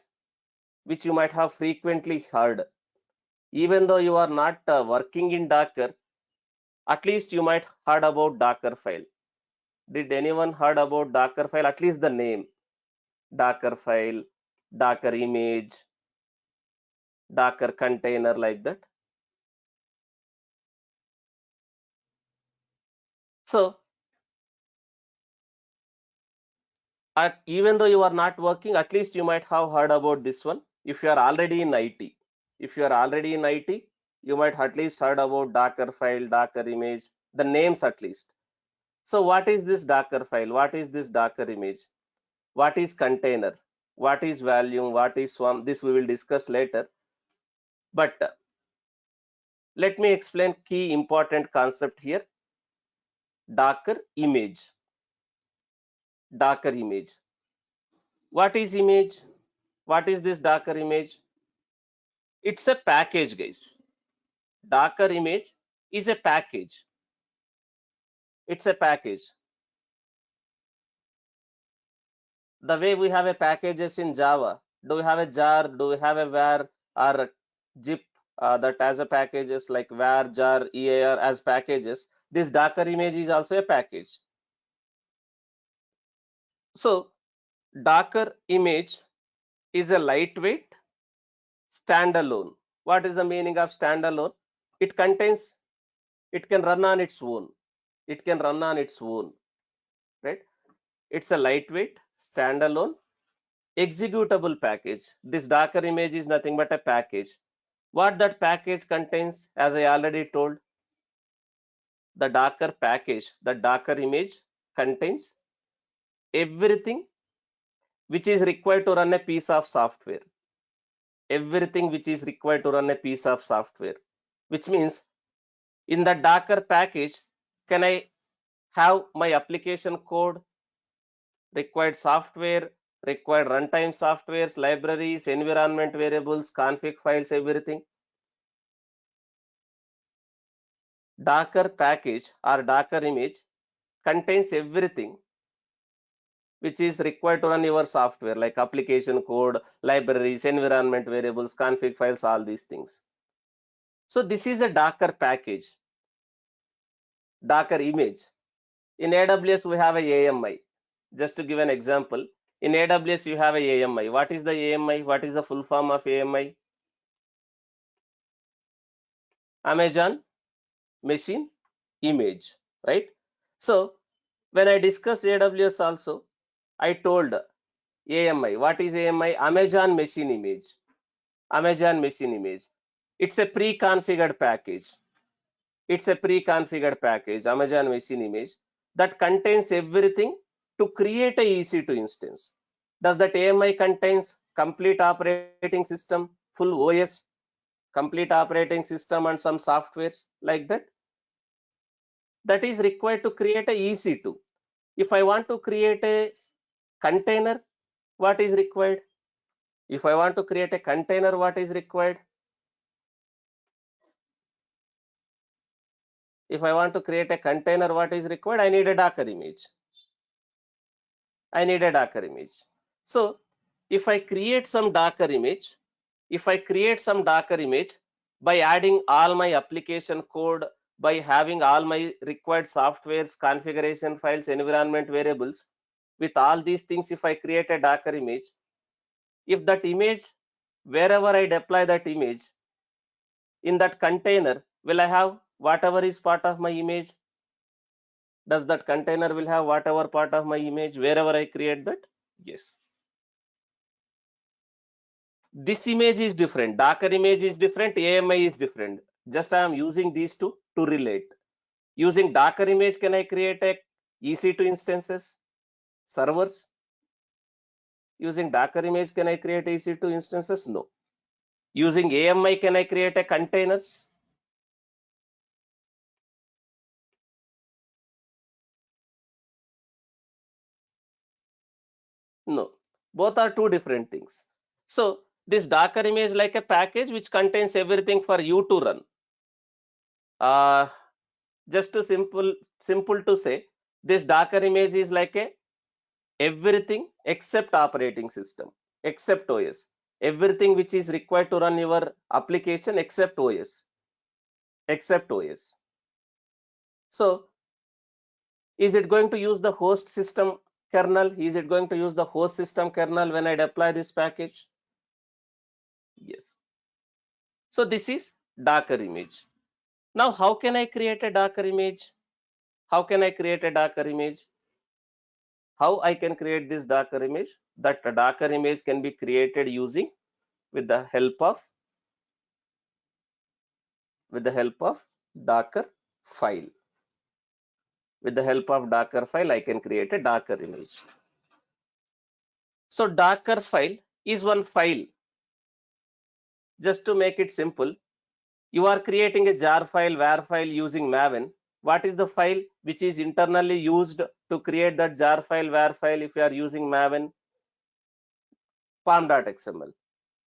which you might have frequently heard. Even though you are not working in Docker, at least you might heard about Dockerfile. Did anyone heard about Dockerfile? At least the name. Dockerfile, Docker image, Docker container, like that. So even though you are not working, at least you might have heard about this one. If you are already in IT, you might at least heard about Docker file, Docker image, the names at least. So what is this Docker file? What is this Docker image? What is container? What is volume? What is swarm? This we will discuss later. But let me explain key important concept here. Docker image. Docker image. What is image? What is this Docker image? It's a package, guys. Docker image is a package. It's a package. The way we have a packages in Java, do we have a jar, do we have a var or zip that as a packages like var, jar, EAR as packages? This Docker image is also a package. So Docker image is a lightweight standalone. What is the meaning of standalone? It contains, it can run on its own. It can run on its own, right? It's a lightweight standalone executable package. This Docker image is nothing but a package. What that package contains, as I already told, the Docker package, the Docker image contains everything which is required to run a piece of software. Everything which is required to run a piece of software, which means in the Docker package, can I have my application code, required software, required runtime softwares, libraries, environment variables, config files, everything. Docker package or Docker image contains everything which is required to run your software, like application code, libraries, environment variables, config files, all these things. So this is a Docker package, Docker image. In AWS, we have a AMI. Just to give an example, in AWS, you have a AMI. What is the AMI? What is the full form of AMI? Amazon Machine Image, right? So when I discuss AWS also, I told AMI. What is AMI? Amazon Machine Image. Amazon Machine Image. It's a pre-configured package. It's a pre-configured package, Amazon Machine Image, that contains everything to create a EC2 instance. Does that AMI contains complete operating system, full OS, complete operating system and some softwares like that? That is required to create a EC2. If I want to create a container, what is required? If I want to create a container, what is required? If I want to create a container, what is required? I need a Docker image. I need a Docker image. So if I create some Docker image, by adding all my application code, by having all my required softwares, configuration files, environment variables, with all these things, if I create a Docker image, if that image, wherever I deploy that image, in that container, will I have whatever is part of my image? Does that container will have whatever part of my image wherever I create that? Yes. This image is different. Docker image is different. AMI is different. Just I am using these two to relate. Using Docker image, can I create a EC2 instances, servers? Using Docker image, can I create EC2 instances? No. Using AMI, can I create a containers? No. Both are two different things. So this Docker image like a package which contains everything for you to run. Just to simple to say, this Docker image is like a everything except operating system, except OS. Everything which is required to run your application except OS, except OS. So is it going to use the host system kernel? Is it going to use the host system kernel when I deploy this package? Yes. So this is Docker image. Now, how can I create a Docker image? How can I create a Docker image? How I can create this Docker image? That Docker image can be created using with the help of Docker file. With the help of Docker file, I can create a Docker image. So Docker file is one file. Just to make it simple, you are creating a jar file, var file using Maven. What is the file which is internally used to create that jar file, var file if you are using Maven? Pom.xml,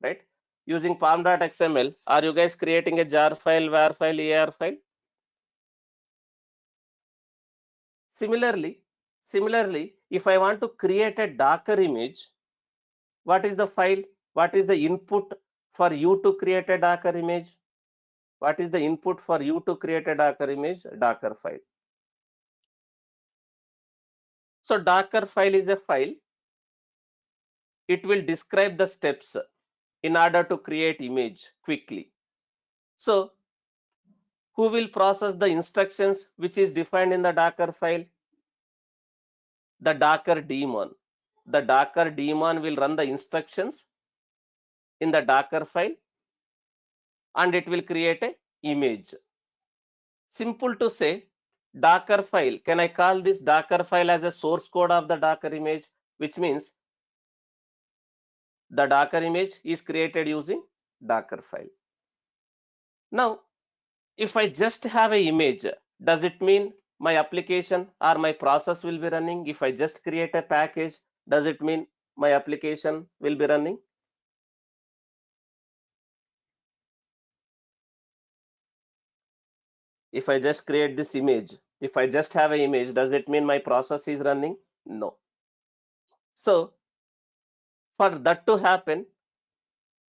right? Using pom.xml, are you guys creating a jar file, var file, AR file? Similarly, if I want to create a Docker image, what is the file? What is the input for you to create a Docker image? What is the input for you to create a Docker image? Docker file. So Docker file is a file. It will describe the steps in order to create image quickly. So who will process the instructions which is defined in the Docker file? The Docker daemon. The Docker daemon will run the instructions in the Docker file and it will create a image. Simple to say, Docker file. Can I call this Docker file as a source code of the Docker image? Which means the Docker image is created using Docker file. Now, if I just have an image, does it mean my application or my process will be running? If I just create a package, does it mean my application will be running? If I just create this image, if I just have an image, does it mean my process is running? No. So for that to happen,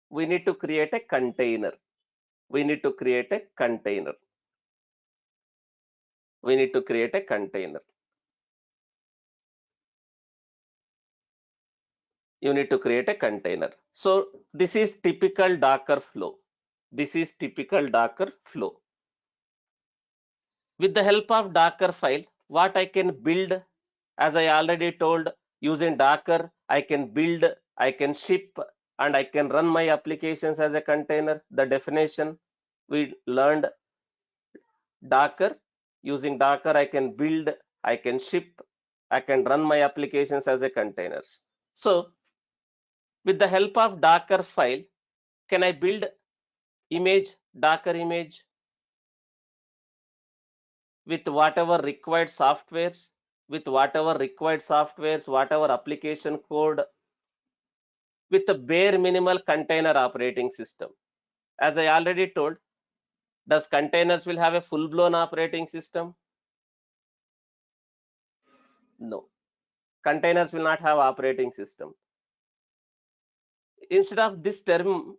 we need to create a container. We need to create a container. We need to create a container. You need to create a container. So this is typical Docker flow. This is typical Docker flow. With the help of Docker file, what I can build, as I already told, using Docker, I can build, I can ship, and I can run my applications as a container. The definition we learned, Docker. Using Docker, I can build, I can ship, I can run my applications as a containers. So with the help of Docker file, can I build image, Docker image with whatever required softwares, whatever application code, with a bare minimal container operating system. As I already told, does containers will have a full-blown operating system? No. Containers will not have operating system. Instead of this term,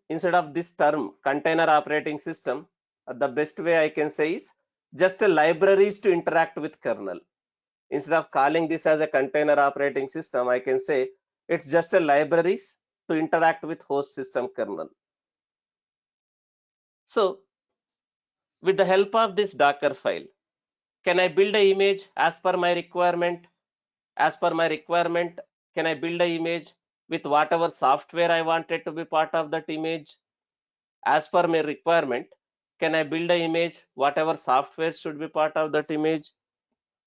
container operating system, the best way I can say is just a libraries to interact with kernel. Instead of calling this as a container operating system, I can say it's just a libraries to interact with host system kernel. So with the help of this Docker file, can I build an image as per my requirement? As per my requirement, can I build an image with whatever software I wanted to be part of that image? As per my requirement, can I build an image, whatever software should be part of that image,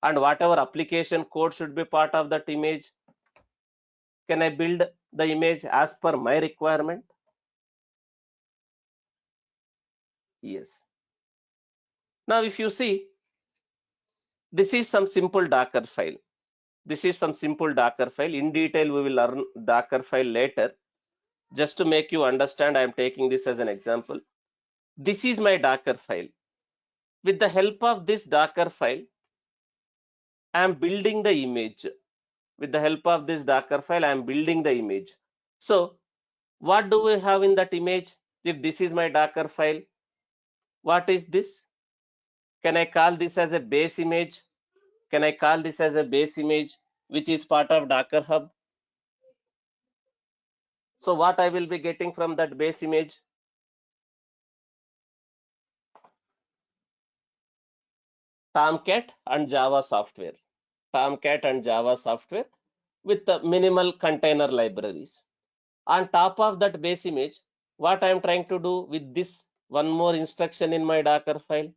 and whatever application code should be part of that image? Can I build the image as per my requirement? Yes. Now, if you see, this is some simple Docker file. This is some simple Docker file. In detail, we will learn Docker file later. Just to make you understand, I am taking this as an example. This is my Docker file. With the help of this Docker file, I am building the image. With the help of this Docker file, I am building the image. So what do we have in that image? If this is my Docker file, what is this? Can I call this as a base image? Can I call this as a base image, which is part of Docker Hub? So what I will be getting from that base image? Tomcat and Java software. Tomcat and Java software with the minimal container libraries. On top of that base image, what I am trying to do with this one more instruction in my Docker file,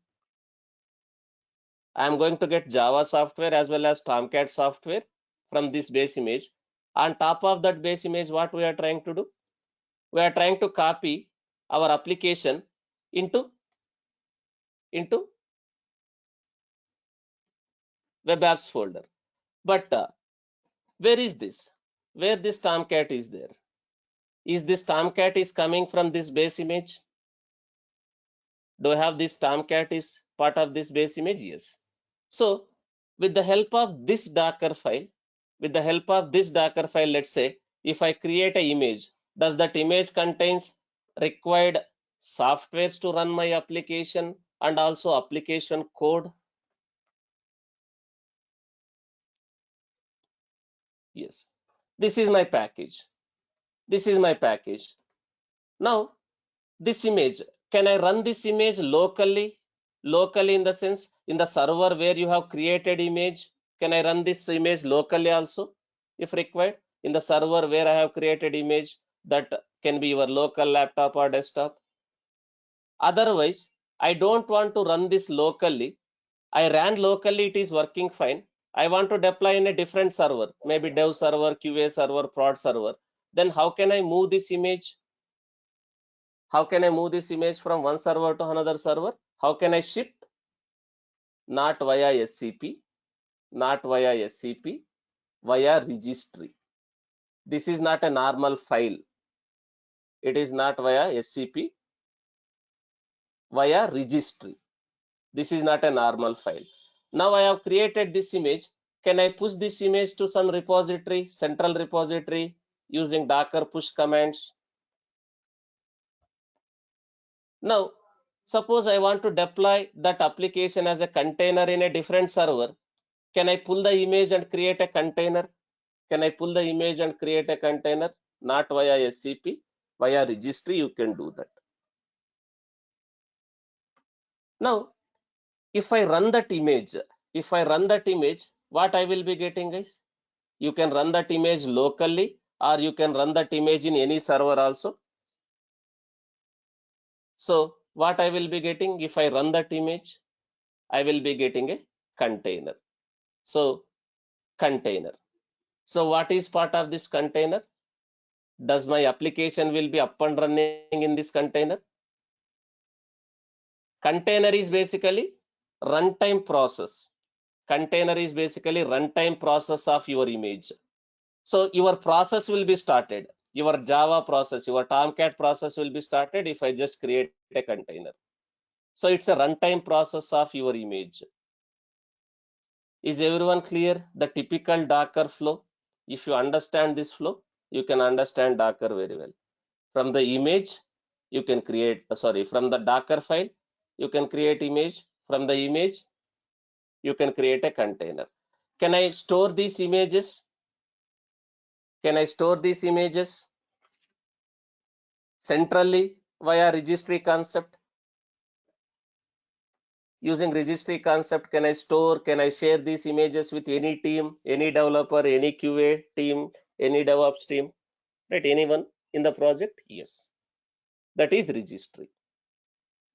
I am going to get Java software as well as Tomcat software from this base image. On top of that base image, what we are trying to do? We are trying to copy our application into web apps folder. But where is this? Where this Tomcat is there? Is this Tomcat is coming from this base image? Do I have this Tomcat is part of this base image? Yes. So with the help of this Docker file, let's say if I create an image, does that image contains required softwares to run my application and also application code? Yes. This is my package. Now this image, can I run this image locally? Locally in the sense, in the server where you have created image, can I run this image locally also if required? In the server where I have created image, that can be your local laptop or desktop. Otherwise, I don't want to run this locally. I ran locally, it is working fine. I want to deploy in a different server, maybe dev server, QA server, prod server. Then how can I move this image? How can I move this image from one server to another server? How can I ship? Not via SCP, via registry. This is not a normal file. It is not via SCP, via registry. This is not a normal file. Now I have created this image. Can I push this image to some repository, central repository, using Docker push commands? Now, suppose I want to deploy that application as a container in a different server. Can I pull the image and create a container? Can I pull the image and create a container? Not via SCP, via registry you can do that. Now, if I run that image, what I will be getting, guys? You can run that image locally or you can run that image in any server also. So what I will be getting if I run that image? I will be getting a container. So container. So what is part of this container? Does my application will be up and running in this container? Container is basically runtime process. Container is basically runtime process of your image. So your process will be started. Your Java process, your Tomcat process will be started if I just create a container. So it's a runtime process of your image. Is everyone clear? The typical Docker flow. If you understand this flow, you can understand Docker very well. From the image, you can create, from the Docker file, you can create image. From the image, you can create a container. Can I store these images? Centrally via registry concept? Using registry concept, can I store, can I share these images with any team, any developer, any QA team, any DevOps team, right? Anyone in the project? Yes, that is registry.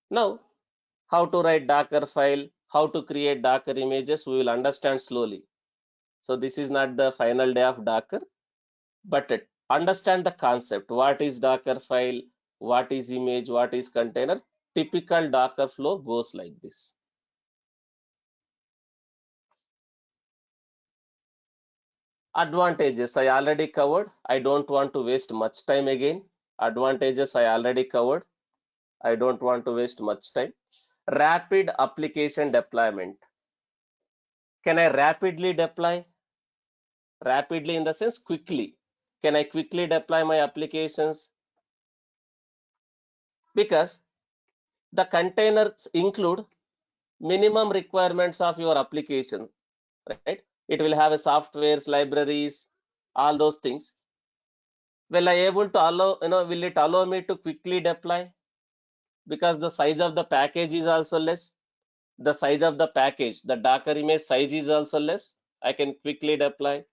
Now, how to write Docker file, how to create Docker images, we will understand slowly. So this is not the final day of Docker, but understand the concept. What is Docker file? What is image? What is container? Typical Docker flow goes like this. Advantages I already covered. I don't want to waste much time again. Advantages I already covered. I don't want to waste much time. Rapid application deployment. Can I rapidly deploy? Rapidly in the sense quickly. Can I quickly deploy my applications? Because the containers include minimum requirements of your application, right? It will have a softwares, libraries, all those things. Will I able to allow, will it allow me to quickly deploy? Because the size of the package is also less. the size of the package, the Docker image size is also less. I can quickly deploy.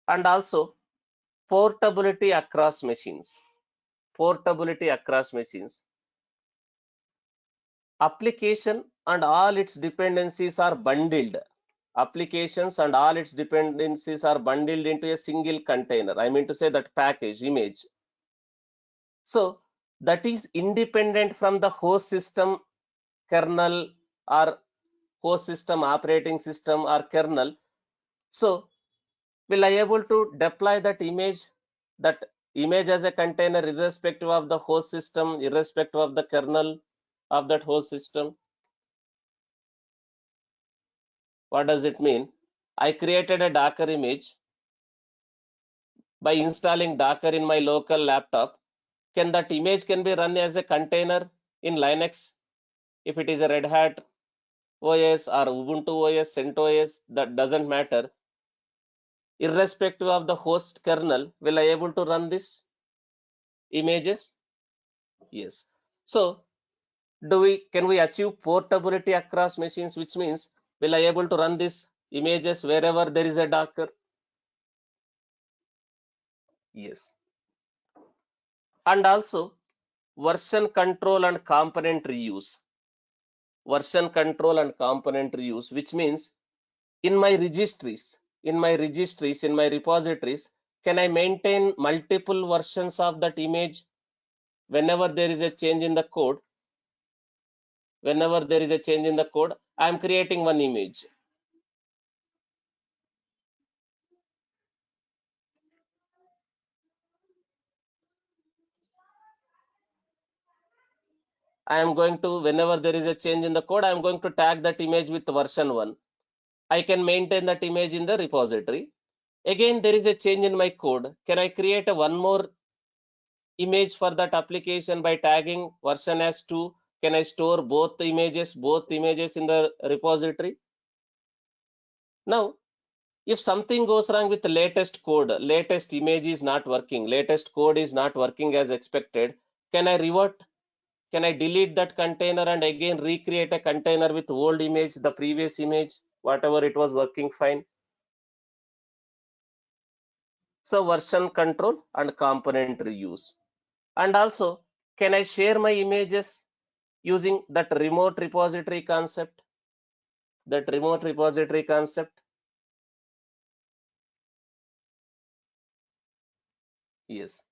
And also portability across machines. Portability across machines. Application and all its dependencies are bundled. Applications and all its dependencies are bundled into a single container. I mean to say that package image. So that is independent from the host system kernel or host system operating system or kernel. So will I able to deploy that image as a container irrespective of the host system, irrespective of the kernel of that host system? What does it mean? I created a Docker image by installing Docker in my local laptop. Can that image can be run as a container in Linux? If it is a Red Hat OS or Ubuntu OS, CentOS, that doesn't matter. Irrespective of the host kernel, will I able to run this images? Yes. So can we achieve portability across machines, which means will I able to run these images wherever there is a Docker? Yes. And also version control and component reuse. Version control and component reuse, which means in my registries, in my repositories, can I maintain multiple versions of that image? Whenever there is a change in the code, I am creating one image. I am going to, whenever there is a change in the code, I am going to tag that image with version 1. I can maintain that image in the repository. Again, there is a change in my code. Can I create a one more image for that application by tagging version as 2? Can I store both images in the repository? Now, if something goes wrong with the latest code, latest image is not working, latest code is not working as expected, can I revert? Can I delete that container and again recreate a container with old image, the previous image, whatever it was working fine? So version control and component reuse. And also, can I share my images using that remote repository concept? Yes.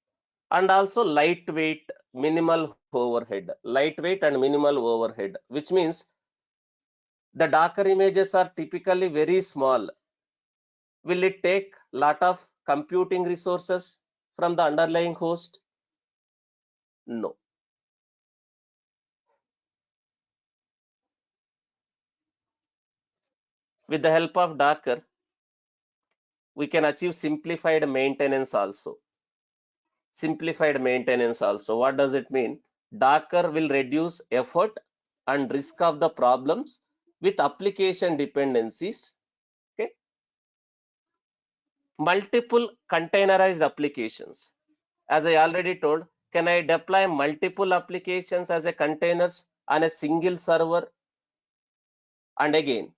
And also lightweight, minimal overhead. Lightweight and minimal overhead, which means the Docker images are typically very small. Will it take a lot of computing resources from the underlying host? No. With the help of Docker, we can achieve simplified maintenance also. What does it mean? Docker will reduce effort and risk of the problems with application dependencies. Okay. Multiple containerized applications. As I already told, can I deploy multiple applications as a containers on a single server? And again,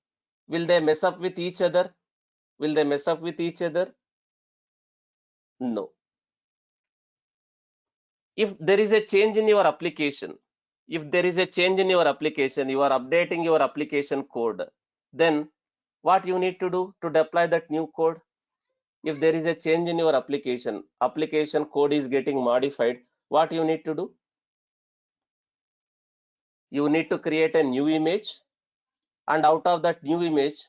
will they mess up with each other? No. If there is a change in your application, you are updating your application code, then what you need to do to deploy that new code? If there is a change in your application code is getting modified, what you need to do? You need to create a new image, and out of that new image,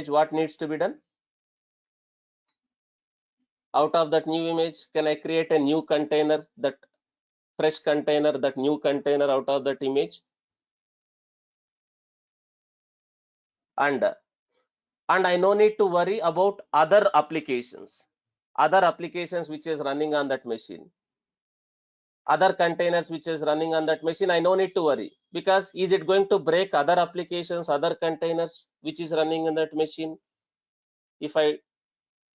what needs to be done? Out of that new image, can I create a new container, that fresh container, that new container out of that image? And I no need to worry about other applications which is running on that machine, other containers which is running on that machine. I no need to worry, because is it going to break other applications, other containers which is running in that machine if I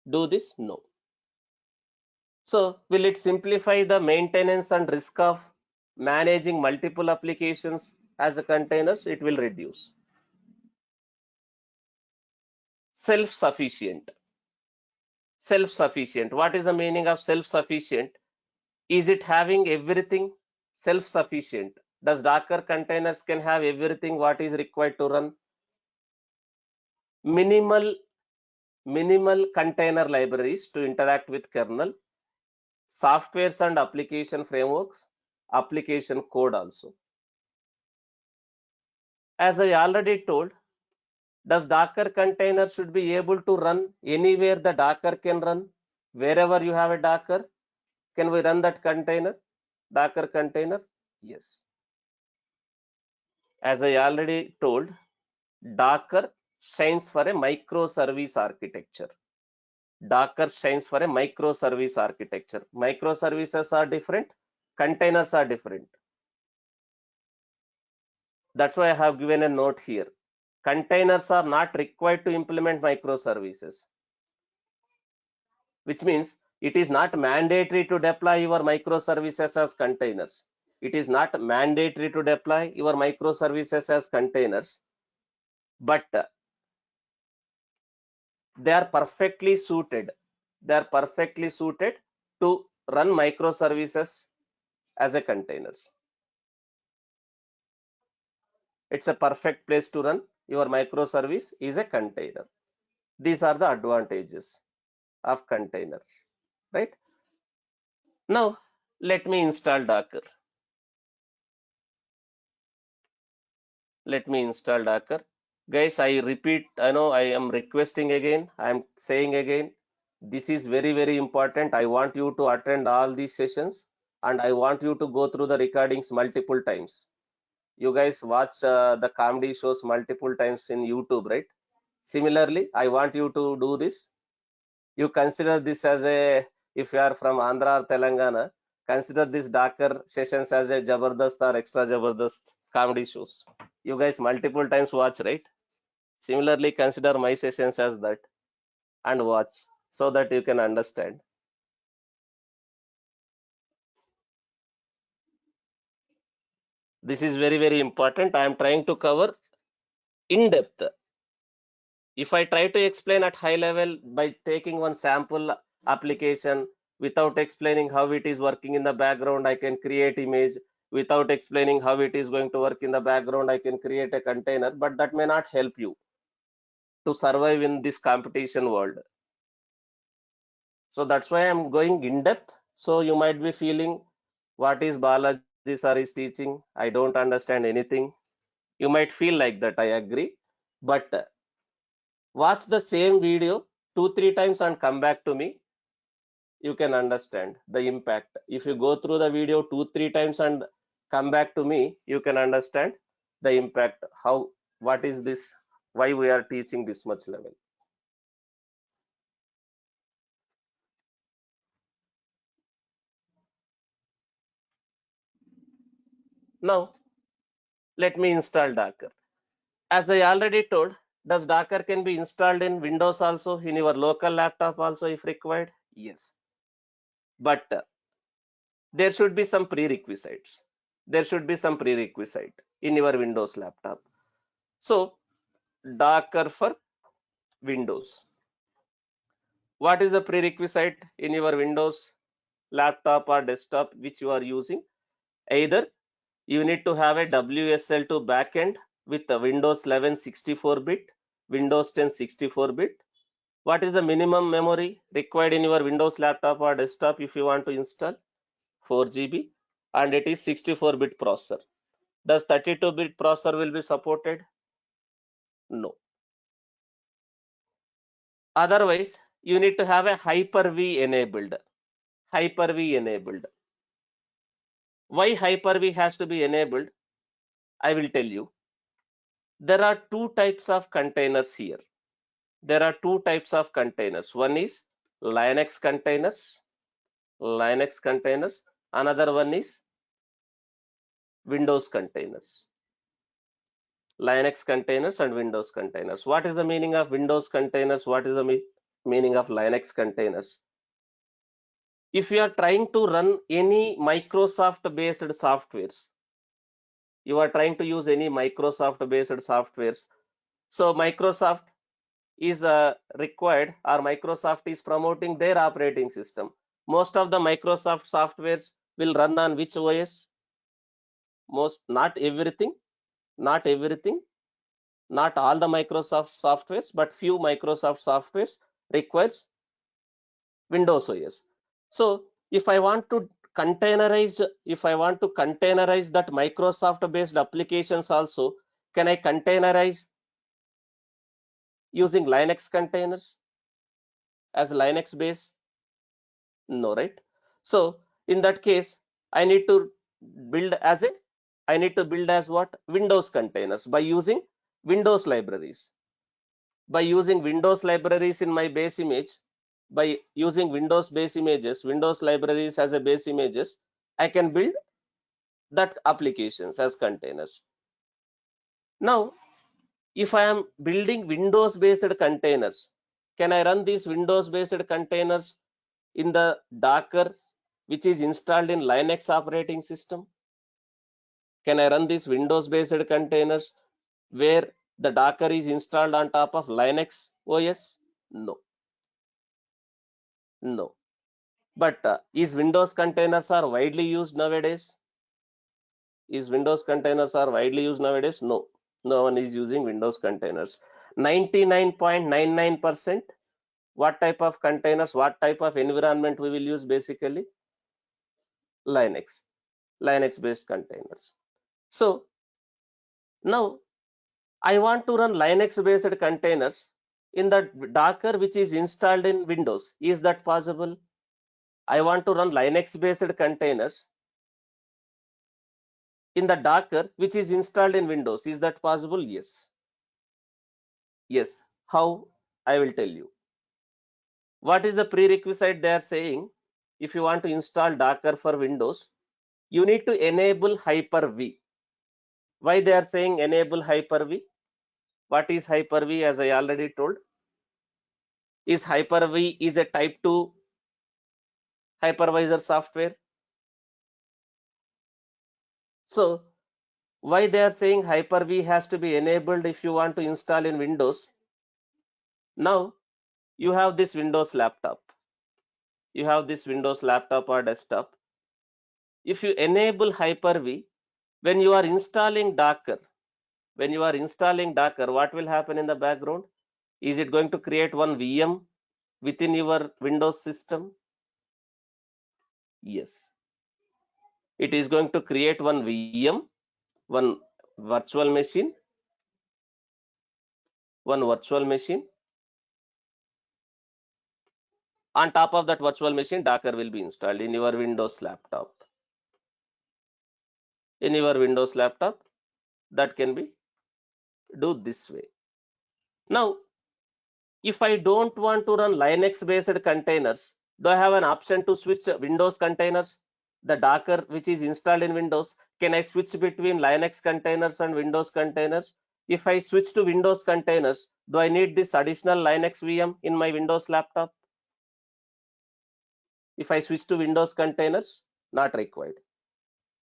do this? No. So will it simplify the maintenance and risk of managing multiple applications as a containers, it will reduce. Self-sufficient. Self-sufficient. What is the meaning of self-sufficient? Is it having everything? Self-sufficient. Does Docker containers can have everything what is required to run? Minimal container libraries to interact with kernel, softwares and application frameworks, application code also. As I already told, does Docker container should be able to run anywhere the Docker can run? Wherever you have a Docker, can we run that container? Docker container? Yes. As I already told, Docker shines for a microservice architecture. Docker shines for a microservice architecture. Microservices are different, containers are different. That's why I have given a note here. Containers are not required to implement microservices, which means it is not mandatory to deploy your microservices as containers. It is not mandatory to deploy your microservices as containers, but they are perfectly suited. They are perfectly suited to run microservices as a containers. It's a perfect place to run your microservice is a container. These are the advantages of containers, right? Now, let me install Docker. Let me install Docker. Guys, I repeat, I know I am requesting again, I am saying again, this is very, very important. I want you to attend all these sessions and I want you to go through the recordings multiple times. You guys watch the comedy shows multiple times in YouTube, right? Similarly, I want you to do this. You consider this as a, if you are from Andhra or Telangana, consider this Docker sessions as a Jabardast or extra Jabardast comedy shows. You guys multiple times watch, right? Similarly, consider my sessions as that and watch so that you can understand. This is very, very important. I am trying to cover in depth. If I try to explain at high level by taking one sample application without explaining how it is working in the background, I can create image. Without explaining how it is going to work in the background, I can create a container, but that may not help you to survive in this competition world. So that's why I'm going in depth. So you might be feeling, what is Balaji sir is teaching? I don't understand anything. You might feel like that, I agree. But watch the same video 2-3 times and come back to me. You can understand the impact. If you go through the video 2-3 times and come back to me, you can understand the impact. How, what is this? Why we are teaching this much level? Now, let me install Docker. As I already told, does Docker can be installed in Windows also, in your local laptop also if required? Yes. But there should be some prerequisites. There should be some prerequisite in your Windows laptop. So, Docker for Windows. What is the prerequisite in your Windows laptop or desktop which you are using? Either you need to have a WSL2 backend with a Windows 11 64-bit, Windows 10 64-bit. What is the minimum memory required in your Windows laptop or desktop if you want to install? 4 GB, and it is 64-bit processor. Does 32-bit processor will be supported? No. Otherwise, you need to have a Hyper-V enabled. Hyper-V enabled. Why Hyper-V has to be enabled? I will tell you. There are two types of containers here. There are two types of containers. One is Linux containers. Linux containers. Another one is Windows containers. Linux containers and Windows containers. What is the meaning of Windows containers? What is the meaning of Linux containers? If you are trying to run any Microsoft based softwares, You are trying to use any Microsoft based softwares. So Microsoft is required, or Microsoft is promoting their operating system. Most of the Microsoft softwares will run on which OS? Not everything, not everything, not all the Microsoft softwares, but few Microsoft softwares requires Windows OS. So if I want to containerize that Microsoft based applications also, can I containerize using Linux containers as Linux base? No, right? So in that case, I need to build as what? Windows containers by using Windows libraries. By using Windows libraries in my base image, by using Windows base images, Windows libraries as a base images, I can build that applications as containers. Now, if I am building Windows based containers, can I run these Windows based containers in the Docker which is installed in Linux operating system? Can I run these Windows based containers where the Docker is installed on top of Linux OS? No, no. But is Windows containers are widely used nowadays? Is Windows containers are widely used nowadays? No, no one is using Windows containers. 99.99%. What type of containers, what type of environment we will use? Basically Linux, Linux based containers. So now I want to run Linux based containers in the Docker which is installed in Windows. Is that possible? I want to run Linux based containers in the Docker which is installed in Windows. Is that possible? Yes. Yes. How? I will tell you. What is the prerequisite they are saying? If you want to install Docker for Windows, you need to enable Hyper-V. Why they are saying enable Hyper-V? What is Hyper-V? As I already told, is Hyper-V is a type 2 hypervisor software. So why they are saying Hyper-V has to be enabled if you want to install in Windows? Now you have this Windows laptop. You have this Windows laptop or desktop. If you enable Hyper-V, when you are installing Docker, what will happen in the background? Is it going to create one VM within your Windows system? Yes. It is going to create one VM, one virtual machine, On top of that virtual machine, Docker will be installed in your Windows laptop. That can be do this way. Now, if I don't want to run Linux based containers, do I have an option to switch Windows containers? The Docker which is installed in Windows, can I switch between Linux containers and Windows containers? If I switch to Windows containers, do I need this additional Linux VM in my Windows laptop? If I switch to Windows containers, not required.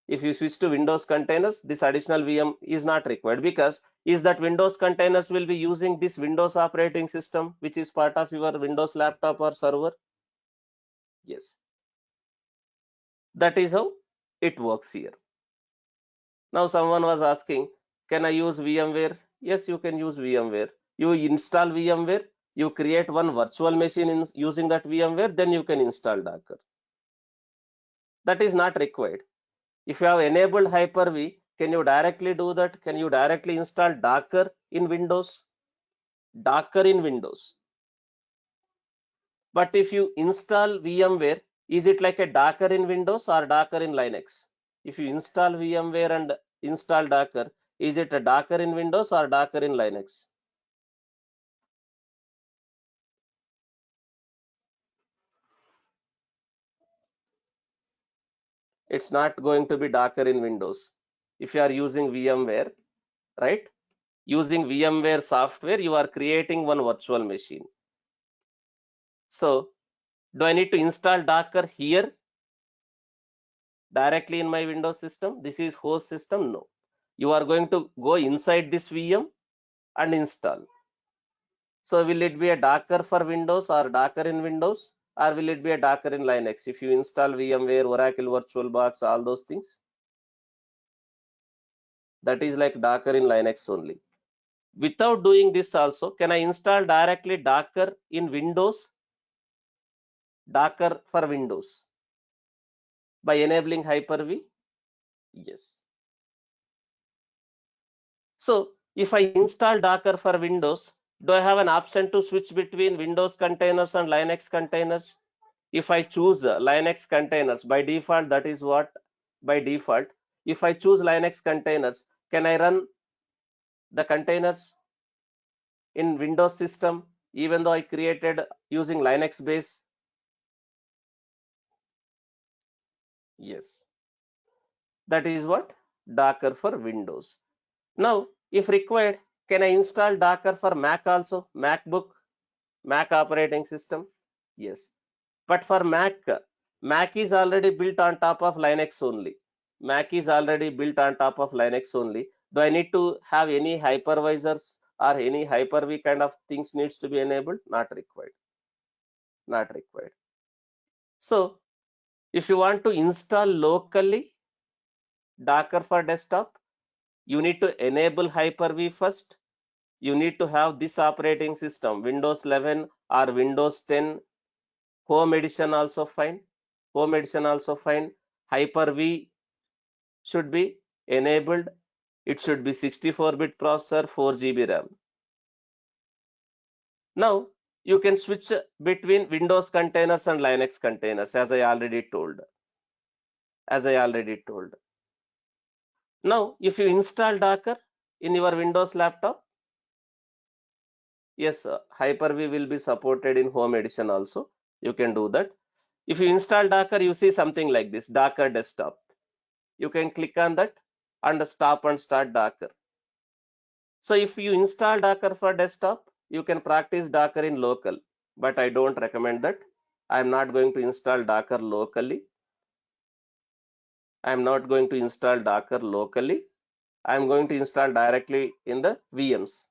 If you switch to Windows containers, this additional VM is not required, because is that Windows containers will be using this Windows operating system which is part of your Windows laptop or server? Yes. That is how it works here. Now someone was asking, can I use VMware? Yes, you can use VMware. You install VMware, you create one virtual machine using that VMware, then you can install Docker. That is not required. If you have enabled Hyper-V, can you directly do that? Can you directly install Docker in Windows? Docker in Windows. But if you install VMware, is it like a Docker in Windows or Docker in Linux? If you install VMware and install Docker, is it a Docker in Windows or Docker in Linux? It's not going to be Docker in Windows. If you are using VMware, right? Using VMware software, you are creating one virtual machine. So do I need to install Docker here directly in my Windows system? This is host system. No. You are going to go inside this VM and install. So will it be a Docker for Windows or Docker in Windows, or will it be a Docker in Linux? If you install VMware, Oracle VirtualBox, all those things, that is like Docker in Linux only. Without doing this also, can I install directly Docker in Windows? Docker for Windows by enabling Hyper-V? Yes. So if I install Docker for Windows, do I have an option to switch between Windows containers and Linux containers? If I choose Linux containers, by default, that is what by default. If I choose Linux containers, can I run the containers in Windows system even though I created using Linux base? Yes. That is what Docker for Windows. Now, if required, can I install Docker for Mac also? MacBook, Mac operating system? Yes. But for Mac, Mac is already built on top of Linux only. Mac is already built on top of Linux only. Do I need to have any hypervisors or any Hyper-V kind of things needs to be enabled? Not required. Not required. So if you want to install locally Docker for desktop, you need to enable Hyper-V first. You need to have this operating system, Windows 11 or Windows 10, Home Edition also fine. Home Edition also fine. Hyper-V should be enabled. It should be 64-bit processor, 4 GB RAM. Now you can switch between Windows containers and Linux containers, as I already told. Now, if you install Docker in your Windows laptop, yes, Hyper-V will be supported in Home Edition also. You can do that. If you install Docker, you see something like this, Docker desktop. You can click on that and stop and start Docker. So if you install Docker for desktop, you can practice Docker in local, but I don't recommend that. I'm not going to install Docker locally. I'm not going to install Docker locally. I'm going to install directly in the VMs.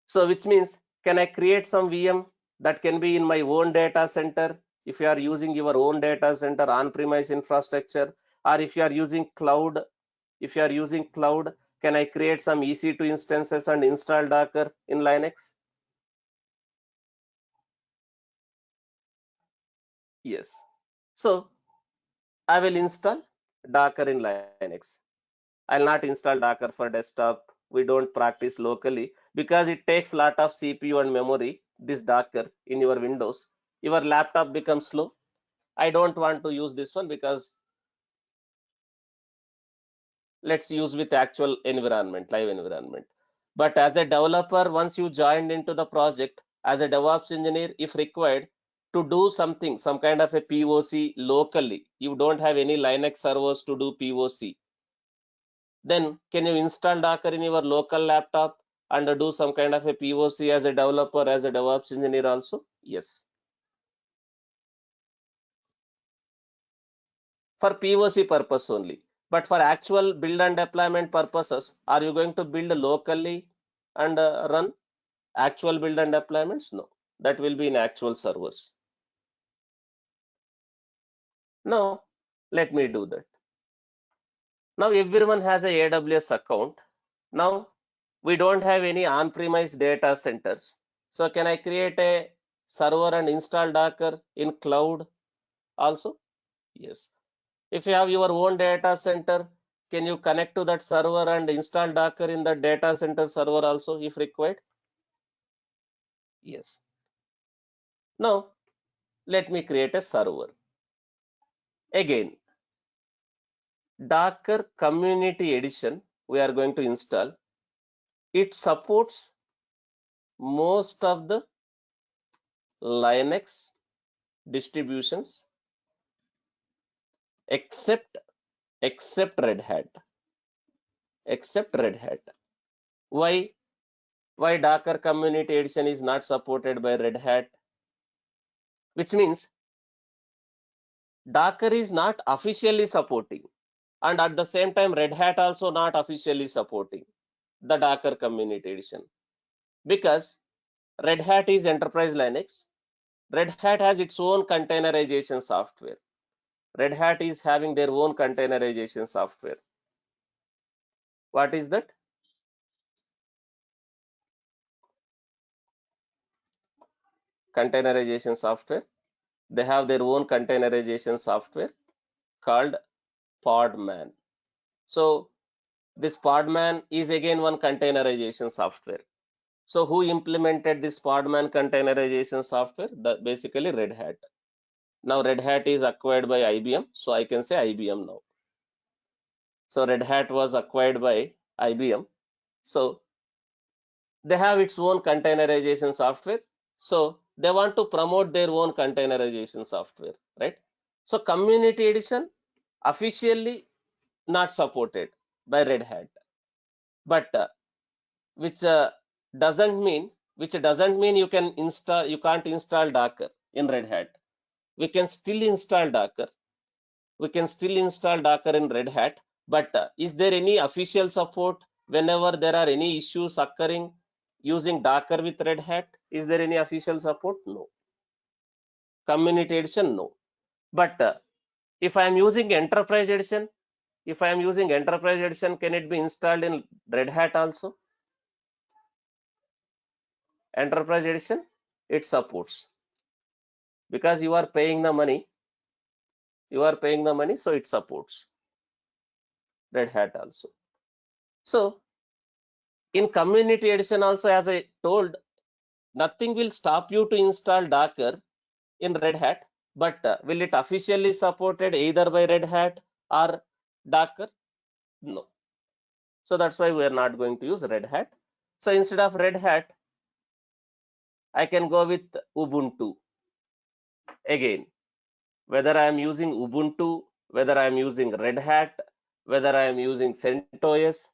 So which means, can I create some VM that can be in my own data center? If you are using your own data center on-premise infrastructure, or if you are using cloud, can I create some EC2 instances and install Docker in Linux? Yes. So I will install Docker in Linux. I'll not install Docker for desktop. We don't practice locally because it takes a lot of CPU and memory, this Docker in your Windows. Your laptop becomes slow. I don't want to use this one because let's use with actual environment, live environment. But as a developer, once you joined into the project as a DevOps engineer, if required to do something, some kind of a POC locally, you don't have any Linux servers to do POC, then can you install Docker in your local laptop and do some kind of a POC as a developer, as a DevOps engineer also? Yes. For POC purpose only. But for actual build and deployment purposes, are you going to build locally and run actual build and deployments? No, that will be in actual servers. Now, let me do that. Now everyone has a AWS account. Now we don't have any on-premise data centers. So can I create a server and install Docker in cloud also? Yes. If you have your own data center, can you connect to that server and install Docker in the data center server also if required? Yes. Now, let me create a server. Again, Docker Community Edition we are going to install. It supports most of the Linux distributions except Red Hat. Why Docker Community Edition is not supported by Red Hat? Which means Docker is not officially supporting. and at the same time Red Hat also not officially supporting the Docker Community Edition, because Red Hat is enterprise Linux. Red Hat has its own containerization software. Red Hat is having their own containerization software. What is that? Containerization software. They have their own containerization software called Podman. So this Podman is again one containerization software. So who implemented this Podman containerization software? Basically Red Hat. Now Red Hat is acquired by IBM, so I can say IBM now. So Red Hat was acquired by IBM. So they have its own containerization software. So they want to promote their own containerization software, right? So Community Edition officially not supported by Red Hat, but which doesn't mean you can't install Docker in Red Hat. We can still install Docker. We can still install Docker in Red Hat, but is there any official support whenever there are any issues occurring using Docker with Red Hat? Is there any official support? No. Community Edition? No. But if I am using Enterprise Edition, can it be installed in Red Hat also? Enterprise Edition, it supports, because you are paying the money, so it supports Red Hat also. So in Community Edition also, as I told, nothing will stop you to install Docker in Red Hat, but will it officially supported either by Red Hat or Docker? No. So that's why we are not going to use Red Hat. So instead of Red Hat, I can go with Ubuntu. Again, whether I am using Ubuntu, whether I am using Red Hat, whether I am using CentOS,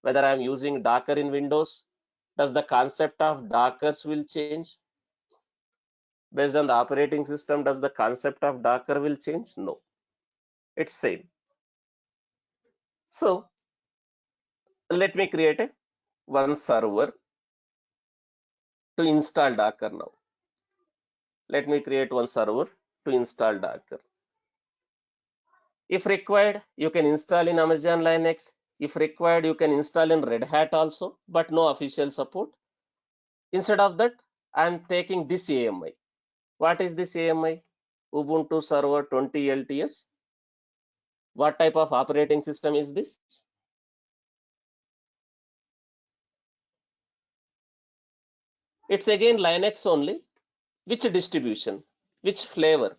whether I am using Docker in Windows, does the concept of Dockers will change? Based on the operating system, does the concept of Docker will change? No, it's same. So let me create one server to install Docker now. Let me create one server to install Docker. If required, you can install in Amazon Linux. If required, you can install in Red Hat also, but no official support. Instead of that, I am taking this AMI. What is this AMI? Ubuntu Server 20 LTS. What type of operating system is this? It's again Linux only. Which distribution? Which flavor?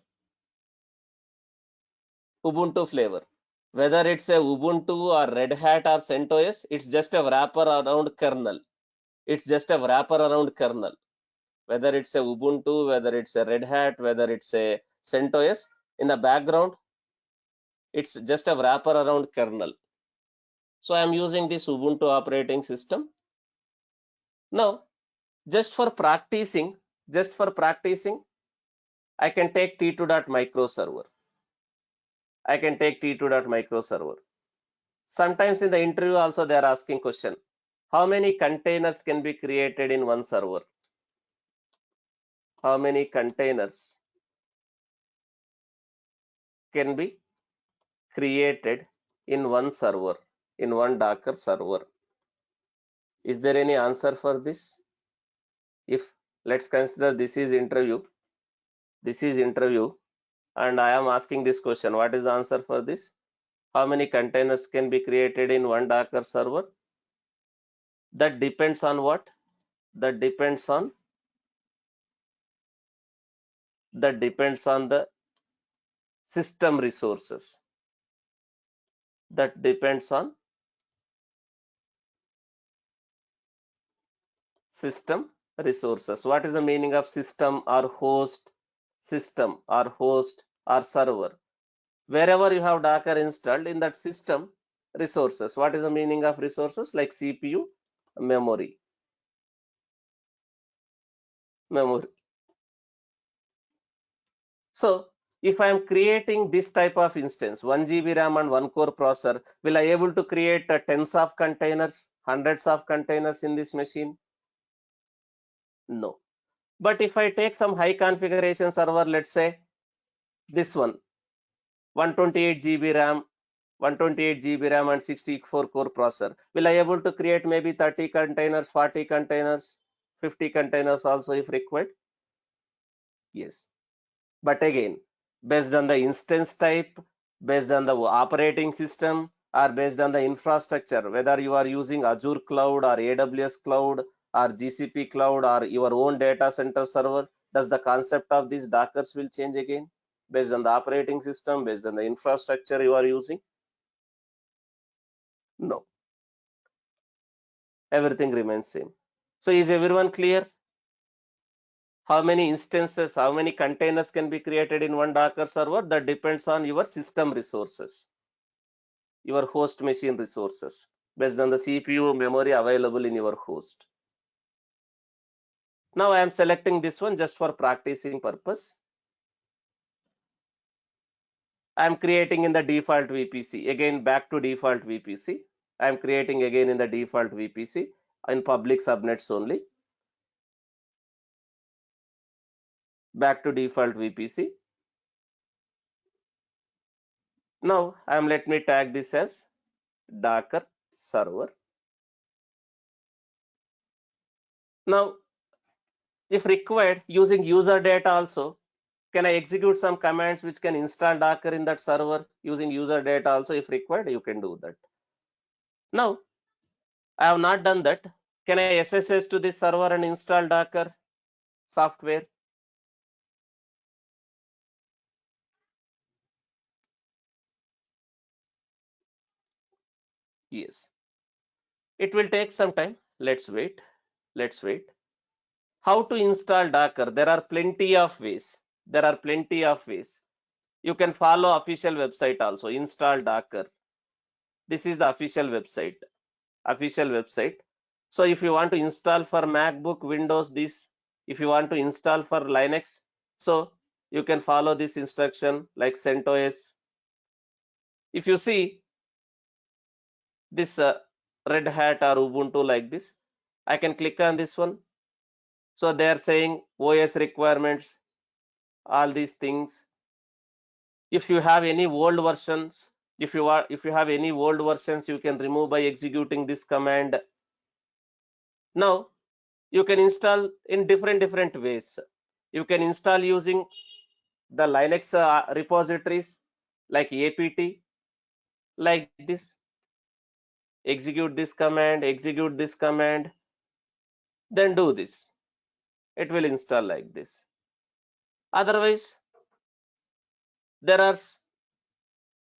Ubuntu flavor. Whether it's a Ubuntu or Red Hat or CentOS, it's just a wrapper around kernel. It's just a wrapper around kernel. Whether it's a Ubuntu, whether it's a Red Hat, whether it's a CentOS, in the background, it's just a wrapper around kernel. So I'm using this Ubuntu operating system. Now, just for practicing, I can take t2.micro server. Sometimes in the interview also they are asking question, how many containers can be created in one server? How many containers can be created in one server, in one Docker server? Is there any answer for this? If let's consider this is interview, and I am asking this question, what is the answer for this? How many containers can be created in one Docker server? That depends on what? That depends on the system resources. That depends on system resources. What is the meaning of system or host? System or host or server? Wherever you have Docker installed, in that system resources. What is the meaning of resources? Like CPU, memory. So if I am creating this type of instance, 1 GB RAM and 1 core processor, will I able to create tens of containers, hundreds of containers in this machine? No. But if I take some high configuration server, let's say this one, 128 GB RAM, 128 GB RAM and 64 core processor, will I able to create maybe 30 containers, 40 containers, 50 containers also if required? Yes. But again, based on the instance type, based on the operating system, or based on the infrastructure, whether you are using Azure cloud or AWS cloud or GCP cloud or your own data center server, does the concept of these Dockers will change again based on the operating system, based on the infrastructure you are using? No, everything remains same. So is everyone clear? How many instances, how many containers can be created in one Docker server? That depends on your system resources, your host machine resources, based on the CPU memory available in your host. Now I am selecting this one just for practicing purpose. I am creating in the default VPC. Again, back to default VPC. I am creating again in the default VPC in public subnets only. Back to default VPC. Now let me tag this as Docker server. Now, if required, using user data also, can I execute some commands which can install Docker in that server using user data also? If required, you can do that. Now, I have not done that. Can I SSH to this server and install Docker software? Yes. It will take some time. Let's wait. Let's wait. How to install Docker? There are plenty of ways. There are plenty of ways. You can follow official website also. Install Docker. This is the official website. Official website. So if you want to install for MacBook, Windows, this. If you want to install for Linux, so you can follow this instruction like CentOS. If you see this Red Hat or Ubuntu like this, I can click on this one. So they are saying OS requirements, all these things. If you have any old versions, if you have any old versions, you can remove by executing this command. Now you can install in different ways. You can install using the Linux repositories like apt, like this. Execute this command, then do this. It will install like this. Otherwise, there are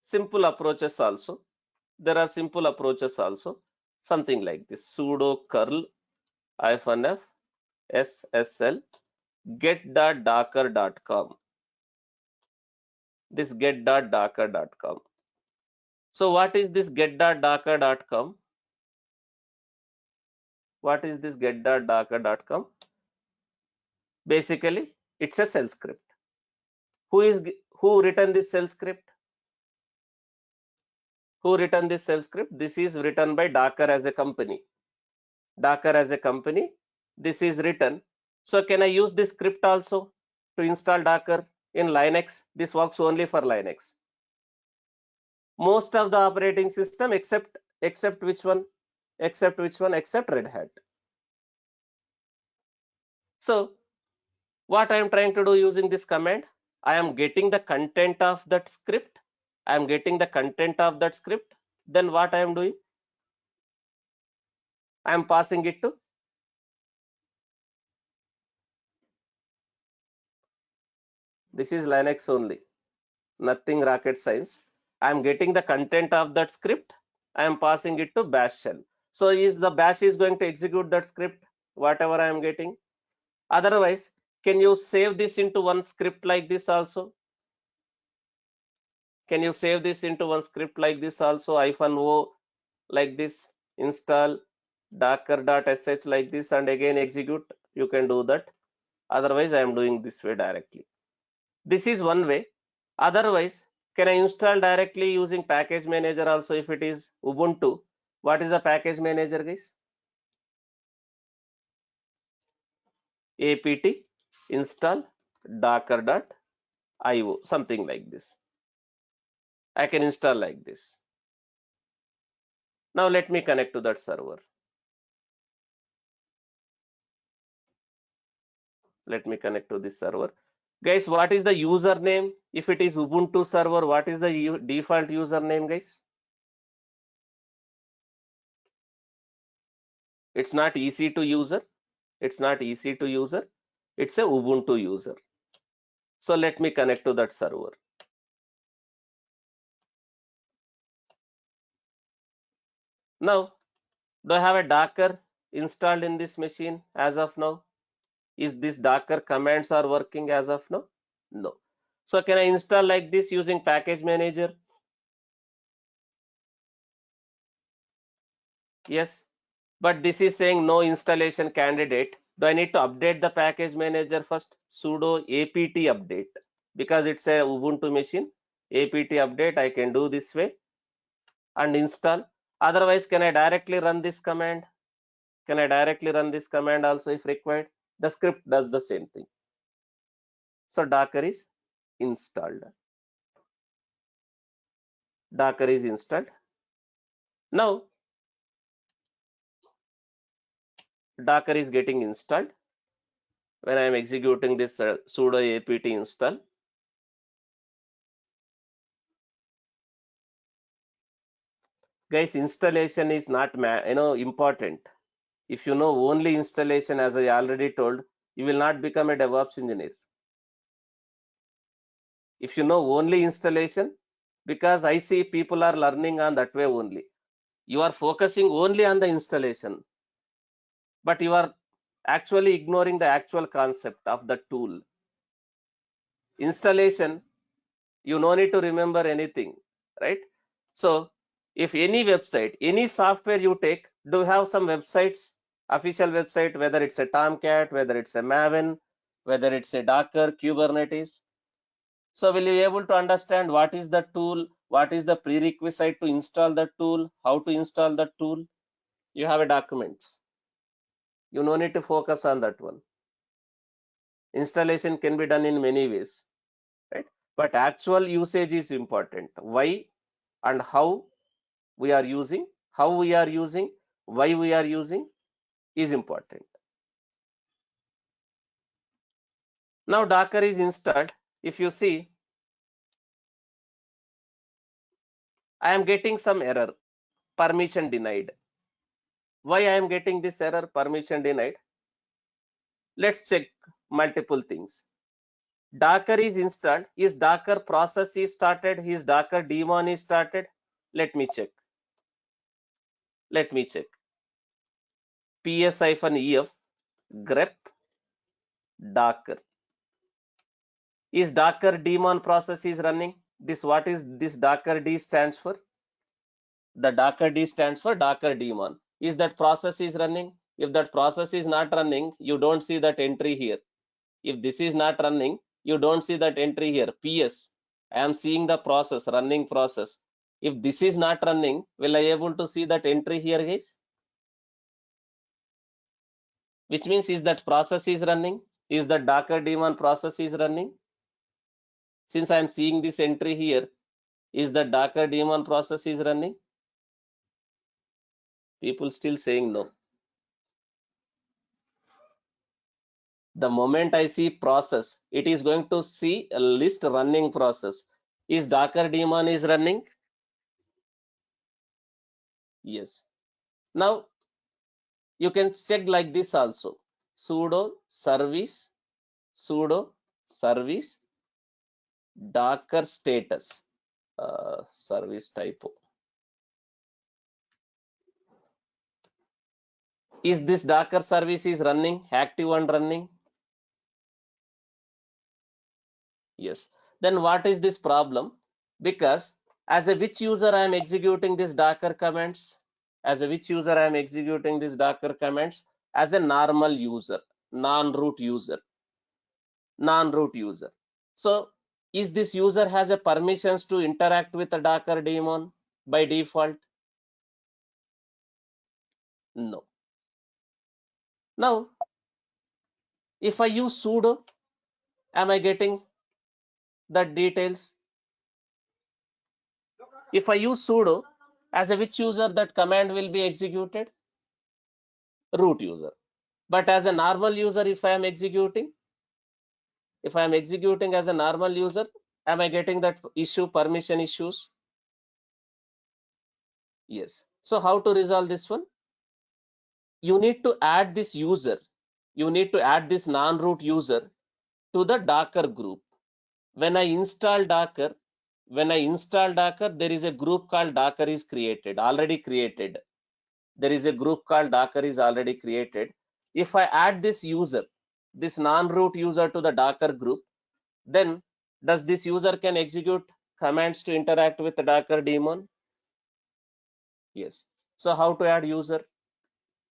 simple approaches also. Something like this: sudo curl -f ssl get.docker.com. This get.docker.com. So what is this get.docker.com? What is this get.docker.com? Basically, it's a shell script. Who written this shell script? Who written this shell script? This is written by Docker as a company. Docker as a company. This is written. So can I use this script also to install Docker in Linux? This works only for Linux. Most of the operating system except which one? Except Red Hat. So what I am trying to do using this command, I am getting the content of that script. Then what I am doing? I am passing it to this is Linux only, nothing rocket science. I am getting the content of that script. I am passing it to bash shell. So is the bash is going to execute that script, whatever I am getting. Otherwise, can you save this into one script like this also? Can you save this into one script like this also? -o like this, install docker.sh like this, and again execute. You can do that. Otherwise, I am doing this way directly. This is one way. Otherwise, can I install directly using package manager also if it is Ubuntu? What is the package manager, guys? apt install docker.io, something like this. I can install like this. Now let me connect to that server. Let me connect to this server. Guys, what is the username? If it is Ubuntu server, what is the default username, guys? It's not EC2 user. It's not EC2 user. It's a Ubuntu user. So let me connect to that server. Now, do I have a Docker installed in this machine as of now? Is this Docker commands are working as of now? No. So can I install like this using package manager? Yes. But this is saying no installation candidate. Do I need to update the package manager first? Sudo apt update, because it's a Ubuntu machine. Apt update I can do this way and install. Otherwise, can I directly run this command? Can I directly run this command also if required? The script does the same thing. So Docker is installed. Docker is installed. Now Docker is getting installed when I am executing this sudo apt install. Guys, installation is not important. If you know only installation, as I already told, you will not become a DevOps engineer. If you know only installation, because I see people are learning on that way only. You are focusing only on the installation, but you are actually ignoring the actual concept of the tool. Installation, you no need to remember anything, right? So if any website, any software you take, do have some websites, official website, whether it's a Tomcat, whether it's a Maven, whether it's a Docker, Kubernetes. So will you be able to understand what is the tool, what is the prerequisite to install the tool, how to install the tool? You have a documents. You no need to focus on that one. Installation can be done in many ways, right? But actual usage is important. Why and how we are using, why we are using is important. Now Docker is installed. If you see, I am getting some error, permission denied. Why I am getting this error, permission denied? Let's check multiple things. Docker is installed. Is Docker process is started? Is Docker daemon is started? Let me check. Let me check. ps-ef grep Docker. Is Docker daemon process is running? This, what is this Docker D stands for? The Docker D stands for Docker daemon. Is that process is running? If that process is not running, you don't see that entry here. If this is not running, you don't see that entry here. PS, I am seeing the process, running process. If this is not running, will I able to see that entry here, guys? Which means, is that process is running? Is the Docker daemon process is running? Since I am seeing this entry here, is the Docker daemon process is running? People still saying no. The moment I see process, it is going to see a list running process. Is Docker daemon is running? Yes. Now you can check like this also. Sudo service Docker status. Service typo. Is this Docker service is running, active and running? Yes. Then what is this problem? Because as a which user I am executing this Docker commands? As a which user I am executing this Docker commands? As a normal user, non-root user. So is this user has a permissions to interact with a Docker daemon by default? No. Now, if I use sudo, am I getting the details? If I use sudo, as a which user that command will be executed? Root user. But as a normal user, if I am executing as a normal user, am I getting that issue, permission issues? Yes. So how to resolve this one? You need to add this user. You need to add this non-root user to the Docker group. When I install Docker, there is a group called Docker is created, already created. There is a group called Docker is already created. If I add this user, this non-root user to the Docker group, then does this user can execute commands to interact with the Docker daemon? Yes. So how to add user?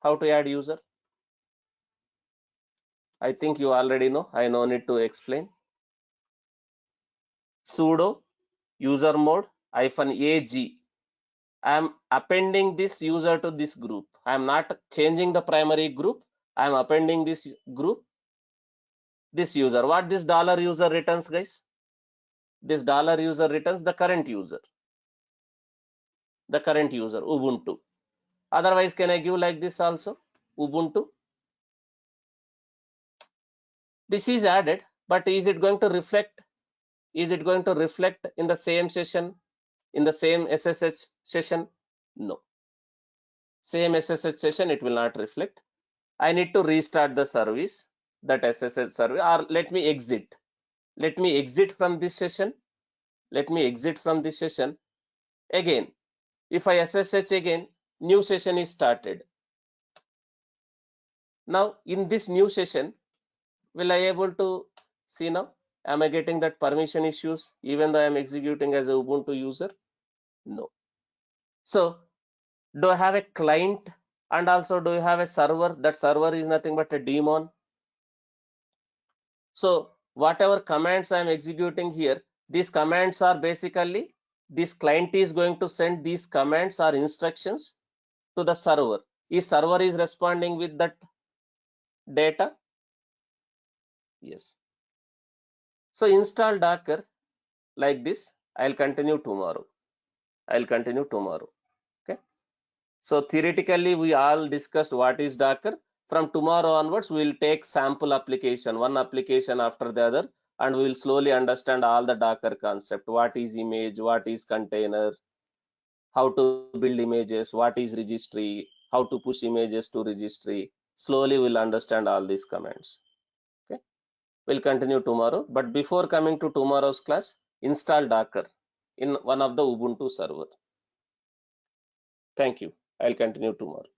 How to add user? I think you already know. I no need to explain. Sudo user mode -ag. I am appending this user to this group. I am not changing the primary group. I am appending this group, this user. What this $user returns, guys? This $user returns the current user. The current user, Ubuntu. Otherwise, can I give like this also? Ubuntu. This is added, but is it going to reflect? Is it going to reflect in the same session, in the same SSH session? No. Same SSH session, it will not reflect. I need to restart the service, that SSH service, or let me exit. Let me exit from this session. Let me exit from this session. Again, if I SSH again, new session is started. Now, in this new session, will I able to see now? Am I getting that permission issues even though I am executing as a Ubuntu user? No. So, do I have a client and also do I have a server? That server is nothing but a daemon. So, whatever commands I am executing here, these commands are basically, this client is going to send these commands or instructions to the server. Is server is responding with that data? Yes. So install Docker like this. I'll continue tomorrow. Okay. So theoretically, we all discussed what is Docker. From tomorrow onwards, we will take sample application, one application after the other, and we will slowly understand all the Docker concept. What is image? What is container? How to build images? What is registry? How to push images to registry? Slowly, we'll understand all these commands. Okay. We'll continue tomorrow. But before coming to tomorrow's class, install Docker in one of the Ubuntu server. Thank you. I'll continue tomorrow.